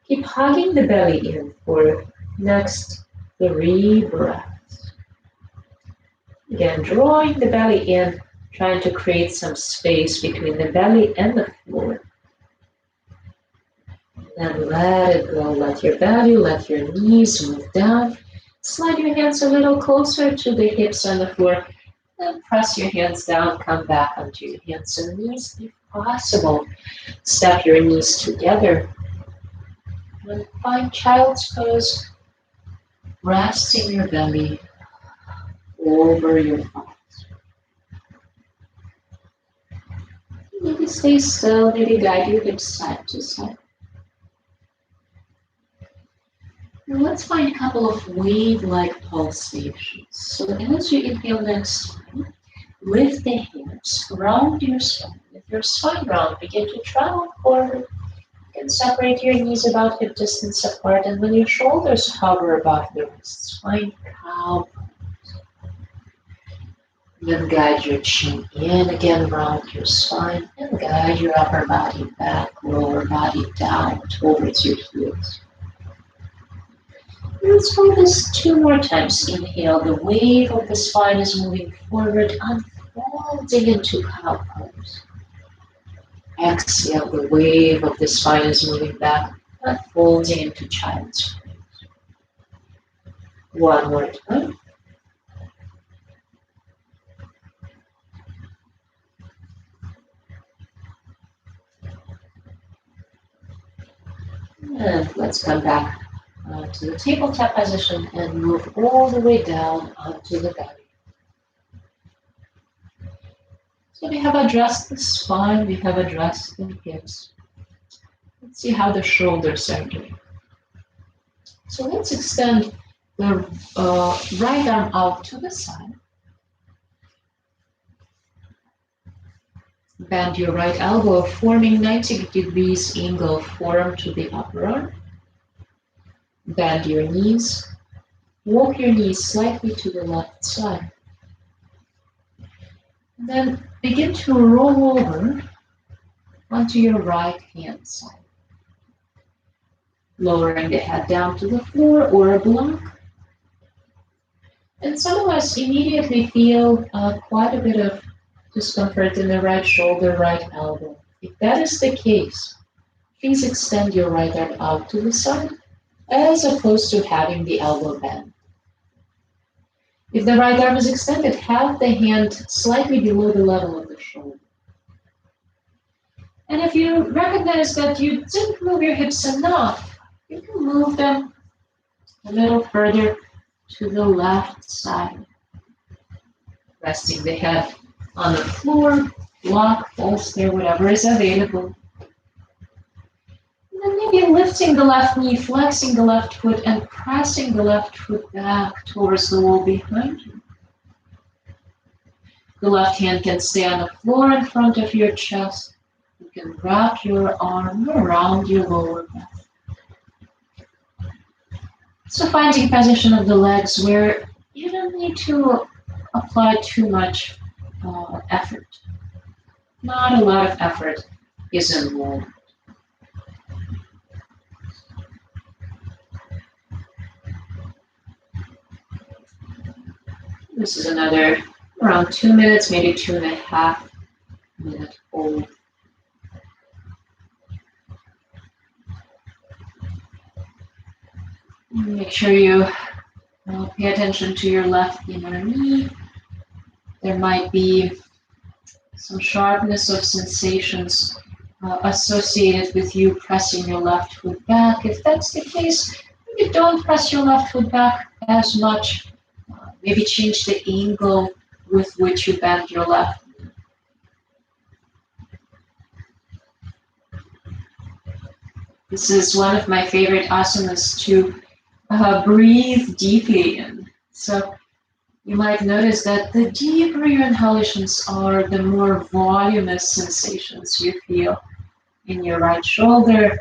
Keep hugging the belly in for next 3 breaths. Again, drawing the belly in, trying to create some space between the belly and the floor. Then let it go. Let your belly, let your knees move down. Slide your hands a little closer to the hips on the floor. Then press your hands down. Come back onto your hands and knees if possible. Step your knees together. And find child's pose. Resting your belly over your thighs. Maybe stay still. Maybe guide your hips side to side. Now let's find a couple of wave-like pulsations. So as you inhale next time, lift the hips, round your spine. With your spine round, begin to travel forward. You can separate your knees about hip distance apart, and when your shoulders hover above the wrists, find cow pose. Then guide your chin in, again round your spine, and guide your upper body back, lower body down towards your heels. Let's try this 2 more times. Inhale, the wave of the spine is moving forward, unfolding into cow pose. Exhale, the wave of the spine is moving back, unfolding into child's pose. 1 more time. And let's come back to the tabletop position and move all the way down onto the belly. So we have addressed the spine, we have addressed the hips. Let's see how the shoulders are doing. So let's extend the right arm out to the side. Bend your right elbow, forming 90 degrees angle forearm to the upper arm. Bend your knees. Walk your knees slightly to the left side. And then begin to roll over onto your right hand side. Lowering the head down to the floor or a block. And some of us immediately feel quite a bit of discomfort in the right shoulder, right elbow. If that is the case, please extend your right arm out to the side as opposed to having the elbow bent. If the right arm is extended, have the hand slightly below the level of the shoulder. And if you recognize that you didn't move your hips enough, you can move them a little further to the left side. Resting the head on the floor, block, bolster, whatever is available. And then maybe lifting the left knee, flexing the left foot, and pressing the left foot back towards the wall behind you. The left hand can stay on the floor in front of your chest. You can wrap your arm around your lower back. So finding position of the legs where you don't need to apply too much effort. Not a lot of effort is involved. This is another around 2 minutes, maybe 2.5 minute hold. Make sure you pay attention to your left inner knee. There might be some sharpness of sensations associated with you pressing your left foot back. If that's the case, maybe don't press your left foot back as much. Maybe change the angle with which you bend your left knee. This is one of my favorite asanas to breathe deeply in. So you might notice that the deeper your inhalations are, the more voluminous sensations you feel in your right shoulder,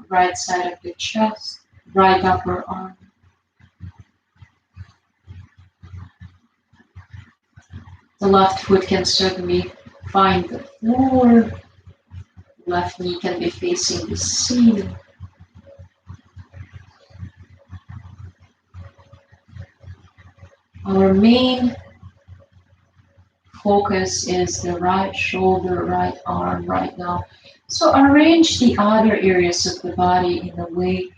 right side of the chest, right upper arm. The left foot can certainly find the floor. Left knee can be facing the ceiling. Our main focus is the right shoulder, right arm right now. So arrange the other areas of the body in a way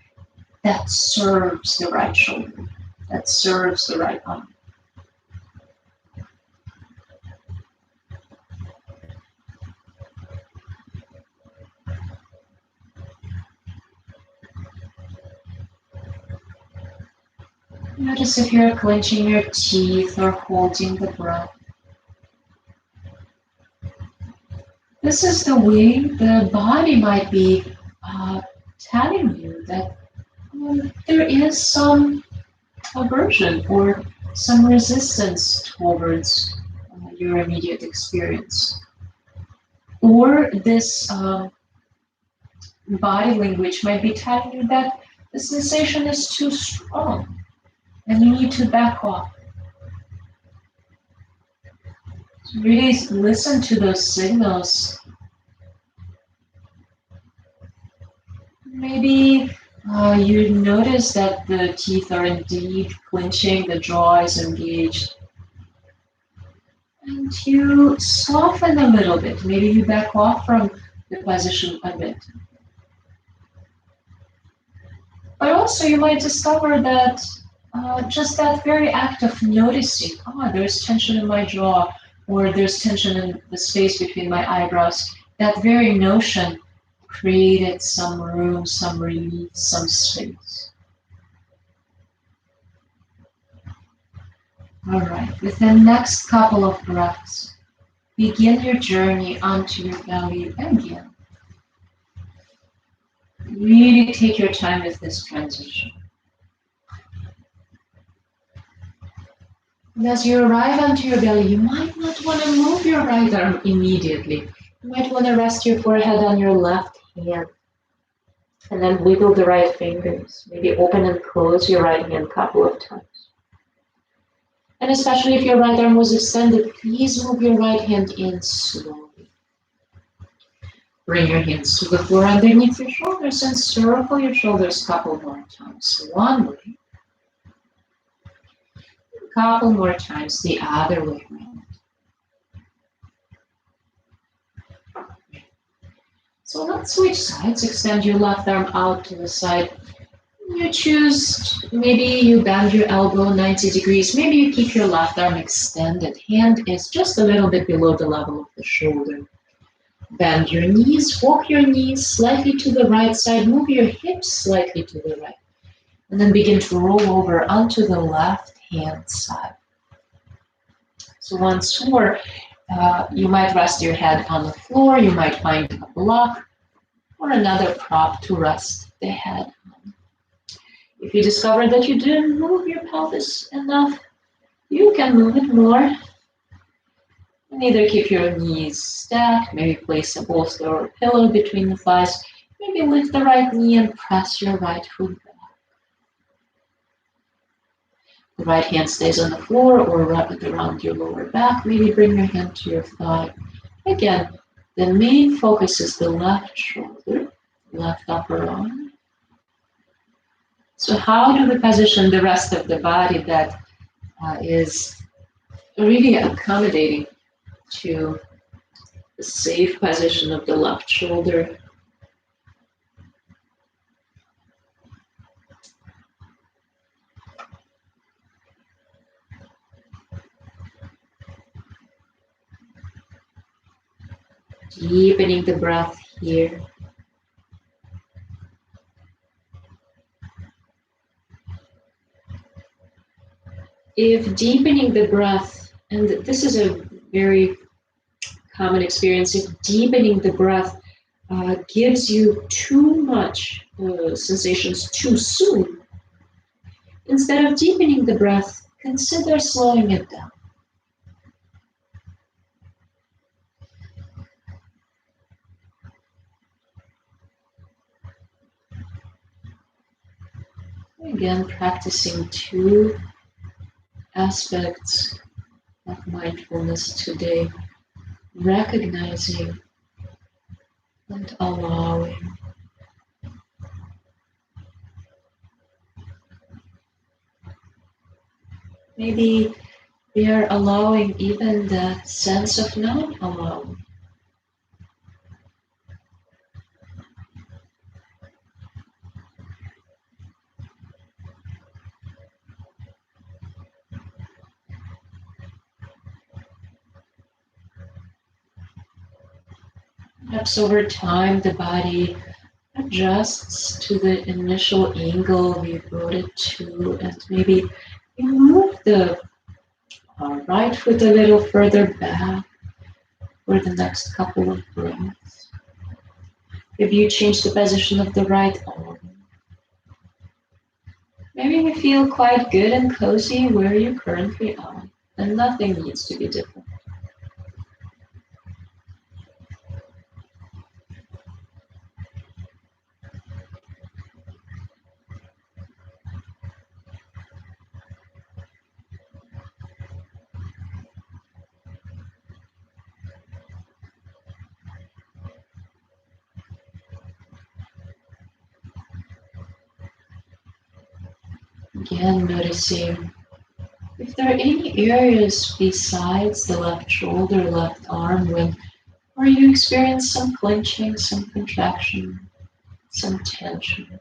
that serves the right shoulder, that serves the right arm. Notice if you're clenching your teeth or holding the breath. This is the way the body might be telling you that there is some aversion or some resistance towards your immediate experience. Or this body language might be telling you that the sensation is too strong and you need to back off. So really listen to those signals. Maybe you notice that the teeth are indeed clenching, the jaw is engaged. And you soften a little bit. Maybe you back off from the position a bit. But also you might discover that just that very act of noticing, there's tension in my jaw, or there's tension in the space between my eyebrows, that very notion created some room, some relief, some space. All right, with the next couple of breaths, begin your journey onto your belly again. Really take your time with this transition. And as you arrive onto your belly, you might not want to move your right arm immediately. You might want to rest your forehead on your left hand. And then wiggle the right fingers. Maybe open and close your right hand a couple of times. And especially if your right arm was extended, please move your right hand in slowly. Bring your hands to the floor underneath your shoulders and circle your shoulders a couple more times. One way. A couple more times the other way around. So let's switch sides. Extend your left arm out to the side. You choose, maybe you bend your elbow 90 degrees. Maybe you keep your left arm extended. Hand is just a little bit below the level of the shoulder. Bend your knees, walk your knees slightly to the right side. Move your hips slightly to the right. And then begin to roll over onto the left hand side. So once more, you might rest your head on the floor. You might find a block or another prop to rest the head on. If you discover that you didn't move your pelvis enough, you can move it more. And either keep your knees stacked, maybe place a bolster or a pillow between the thighs, maybe lift the right knee and press your right foot back. The right hand stays on the floor or wrap it around your lower back. Maybe bring your hand to your thigh. Again, the main focus is the left shoulder, left upper arm. So how do we position the rest of the body that is really accommodating to the safe position of the left shoulder? Deepening the breath here. If deepening the breath, and this is a very common experience, if deepening the breath gives you too much sensations too soon, instead of deepening the breath, consider slowing it down. Again, practicing two aspects of mindfulness today, recognizing and allowing. Maybe we are allowing even that sense of not allowing. Perhaps over time the body adjusts to the initial angle we brought it to, and maybe you move the right foot a little further back for the next couple of breaths. If you change the position of the right arm, maybe you feel quite good and cozy where you currently are, and nothing needs to be different. Again, noticing if there are any areas besides the left shoulder, left arm, where you experience some clenching, some contraction, some tension.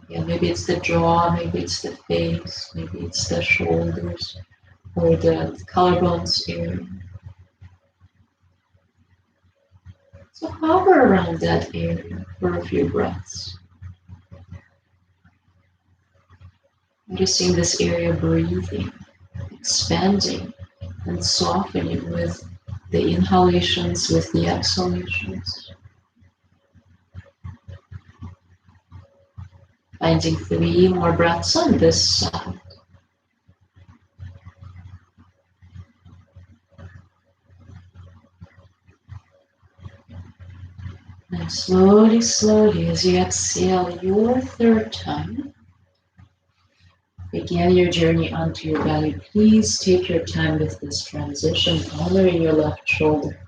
Yeah, maybe it's the jaw, maybe it's the face, maybe it's the shoulders or the collarbones area. So hover around that area for a few breaths. Noticing this area breathing, expanding and softening with the inhalations, with the exhalations. Finding 3 more breaths on this side. And slowly, slowly, as you exhale your third time, begin your journey onto your belly. Please take your time with this transition, honoring your left shoulder.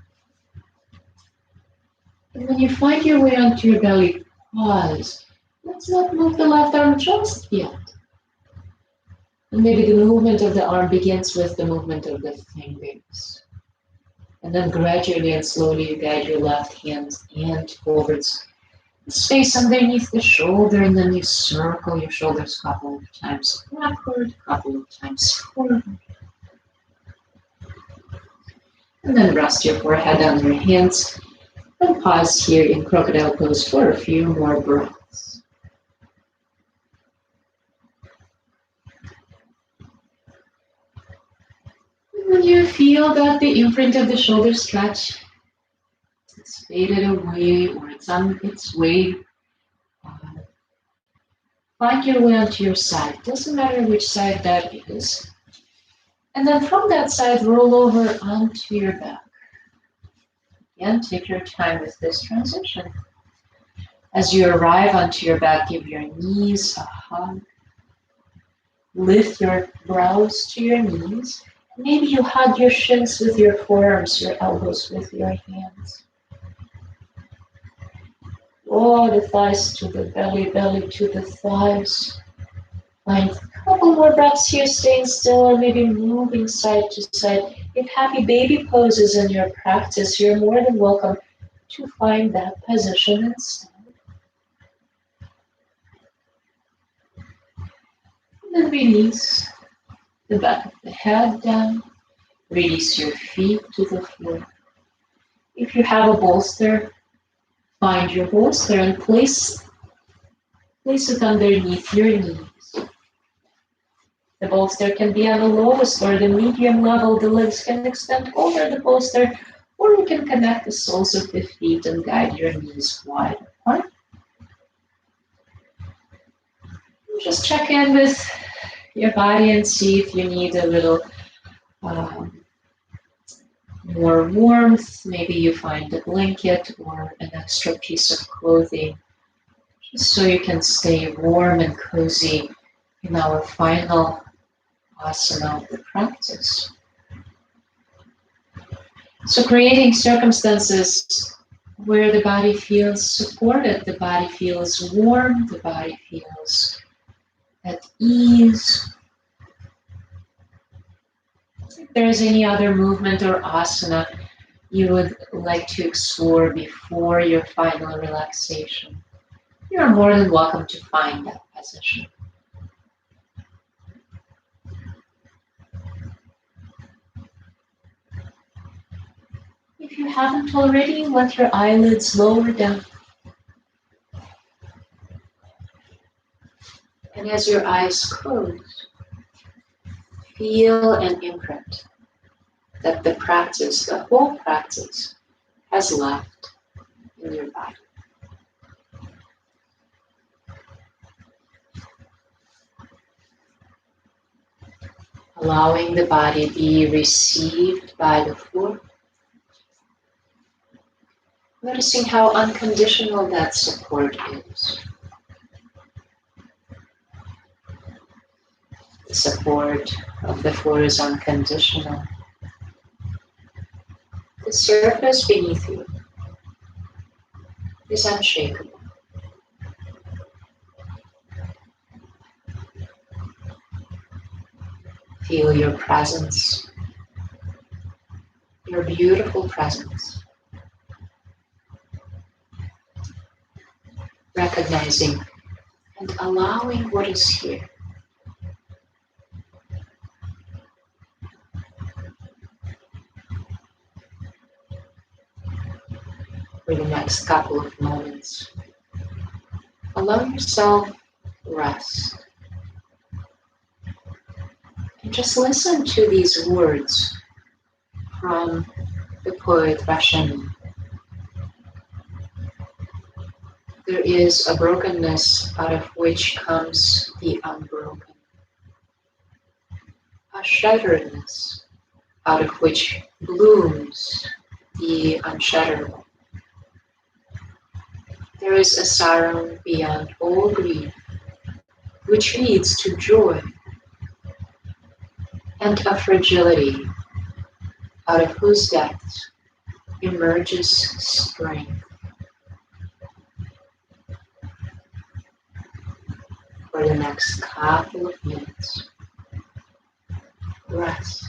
And when you find your way onto your belly, pause. Let's not move the left arm just yet. And maybe the movement of the arm begins with the movement of the fingers. And then gradually and slowly you guide your left hand towards the space underneath the shoulder, and then you circle your shoulders a couple of times backward, a couple of times forward. And then rest your forehead on your hands and pause here in crocodile pose for a few more breaths. And when you feel that the imprint of the shoulder stretch is faded away or it's on its way, find your way onto your side. Doesn't matter which side that is. And then from that side, roll over onto your back. Again, take your time with this transition. As you arrive onto your back, give your knees a hug. Lift your brows to your knees. Maybe you hug your shins with your forearms, your elbows with your hands. Draw the thighs to the belly, belly to the thighs. Find a couple more breaths here, staying still, or maybe moving side to side. If happy baby poses in your practice, you're more than welcome to find that position instead. And then release the back of the head down. Release your feet to the floor. If you have a bolster, find your bolster and place it underneath your knees. The bolster can be on the lowest or the medium level. The legs can extend over the bolster, or you can connect the soles of the feet and guide your knees wide apart. Just check in with your body and see if you need a little more warmth. Maybe you find a blanket or an extra piece of clothing, just so you can stay warm and cozy in our final asana of the practice. So creating circumstances where the body feels supported, the body feels warm, the body feels at ease. If there is any other movement or asana you would like to explore before your final relaxation, you are more than welcome to find that position. If you haven't already, let your eyelids lower down. And as your eyes close, feel an imprint that the practice, the whole practice, has left in your body. Allowing the body be received by the floor. Noticing how unconditional that support is. The support of the floor is unconditional. The surface beneath you is unshakable. Feel your presence, your beautiful presence. Recognizing and allowing what is here. For the next couple of moments, allow yourself rest. And just listen to these words from the poet Rashmi. There is a brokenness out of which comes the unbroken. A shatteredness out of which blooms the unshatterable. There is a sorrow beyond all grief, which leads to joy, and a fragility out of whose depths emerges strength. For the next couple of minutes, rest.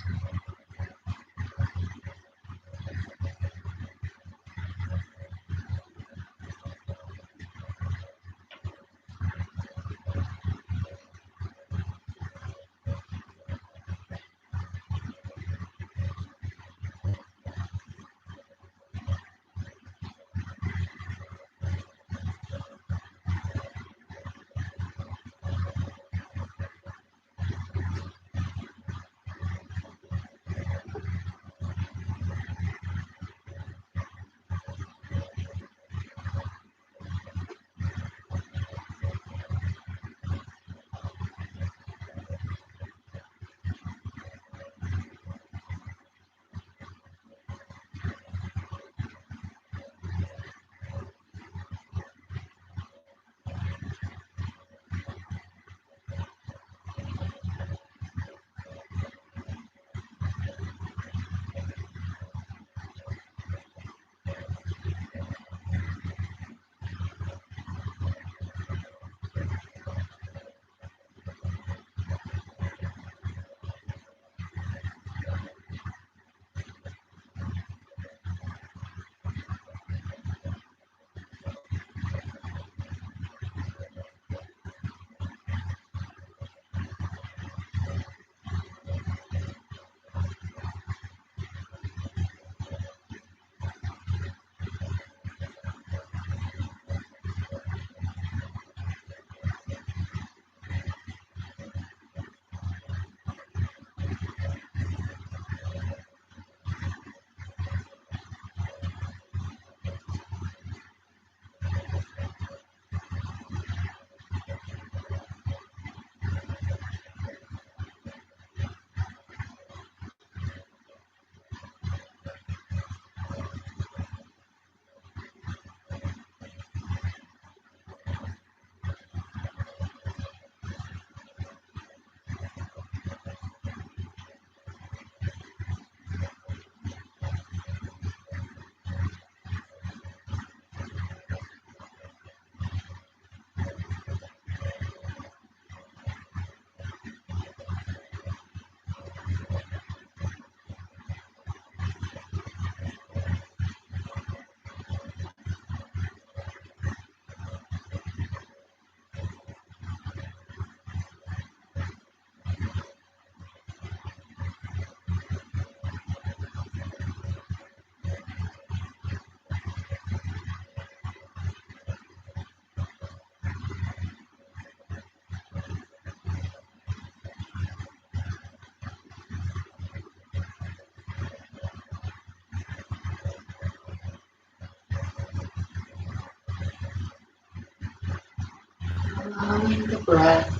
allowing the breath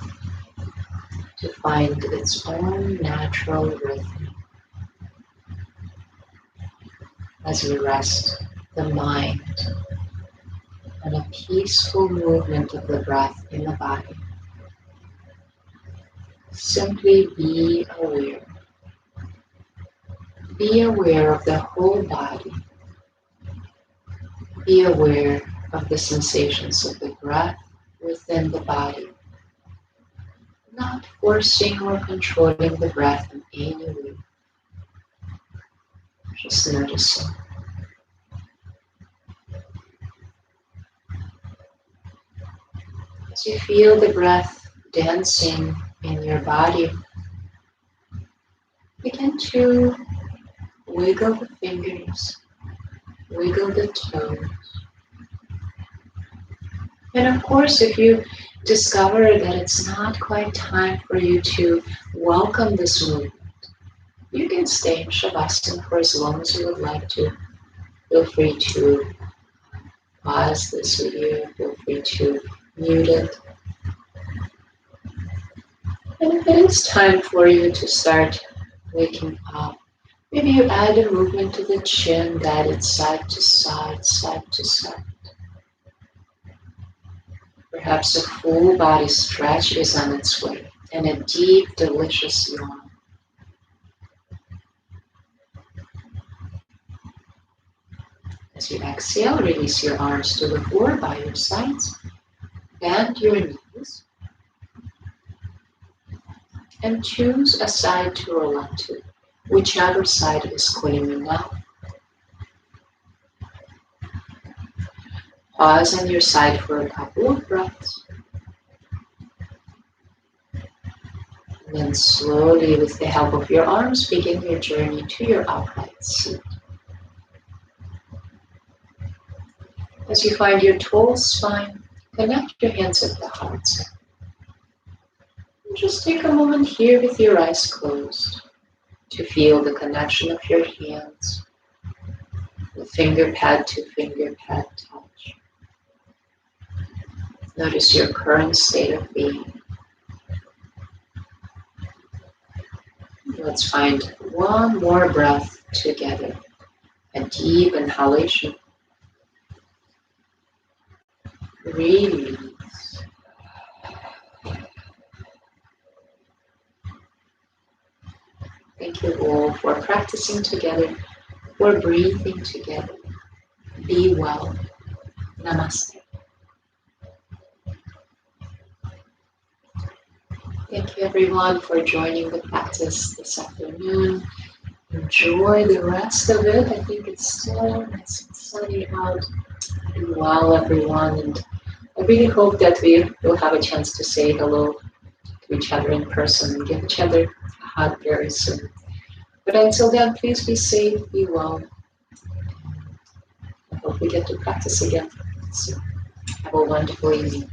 to find its own natural rhythm as we rest the mind on a peaceful movement of the breath in the body. Simply be aware. Be aware of the whole body. Be aware of the sensations of the breath within the body, not forcing or controlling the breath in any way. Just noticing. As you feel the breath dancing in your body, begin to wiggle the fingers, wiggle the toes. And of course, if you discover that it's not quite time for you to welcome this movement, you can stay in Shavasana for as long as you would like to. Feel free to pause this video, feel free to mute it. And if it is time for you to start waking up, maybe you add a movement to the chin, guided side to side, side to side. Perhaps a full body stretch is on its way, and a deep, delicious yawn. As you exhale, release your arms to the floor by your sides, bend your knees, and choose a side to roll onto, whichever side is calling you now. Pause on your side for a couple of breaths. And then slowly, with the help of your arms, begin your journey to your upright seat. As you find your tall spine, connect your hands at the heart center. And just take a moment here with your eyes closed to feel the connection of your hands, the finger pad to finger pad touch. Notice your current state of being. Let's find one more breath together. A deep inhalation. Release. Thank you all for practicing together, for breathing together. Be well. Namaste. Thank you everyone for joining the practice this afternoon. Enjoy the rest of it. I think it's still nice and sunny out. Be well everyone, and I really hope that we will have a chance to say hello to each other in person and give each other a hug very soon. But until then, please be safe, be well. I hope we get to practice again soon. Have a wonderful evening.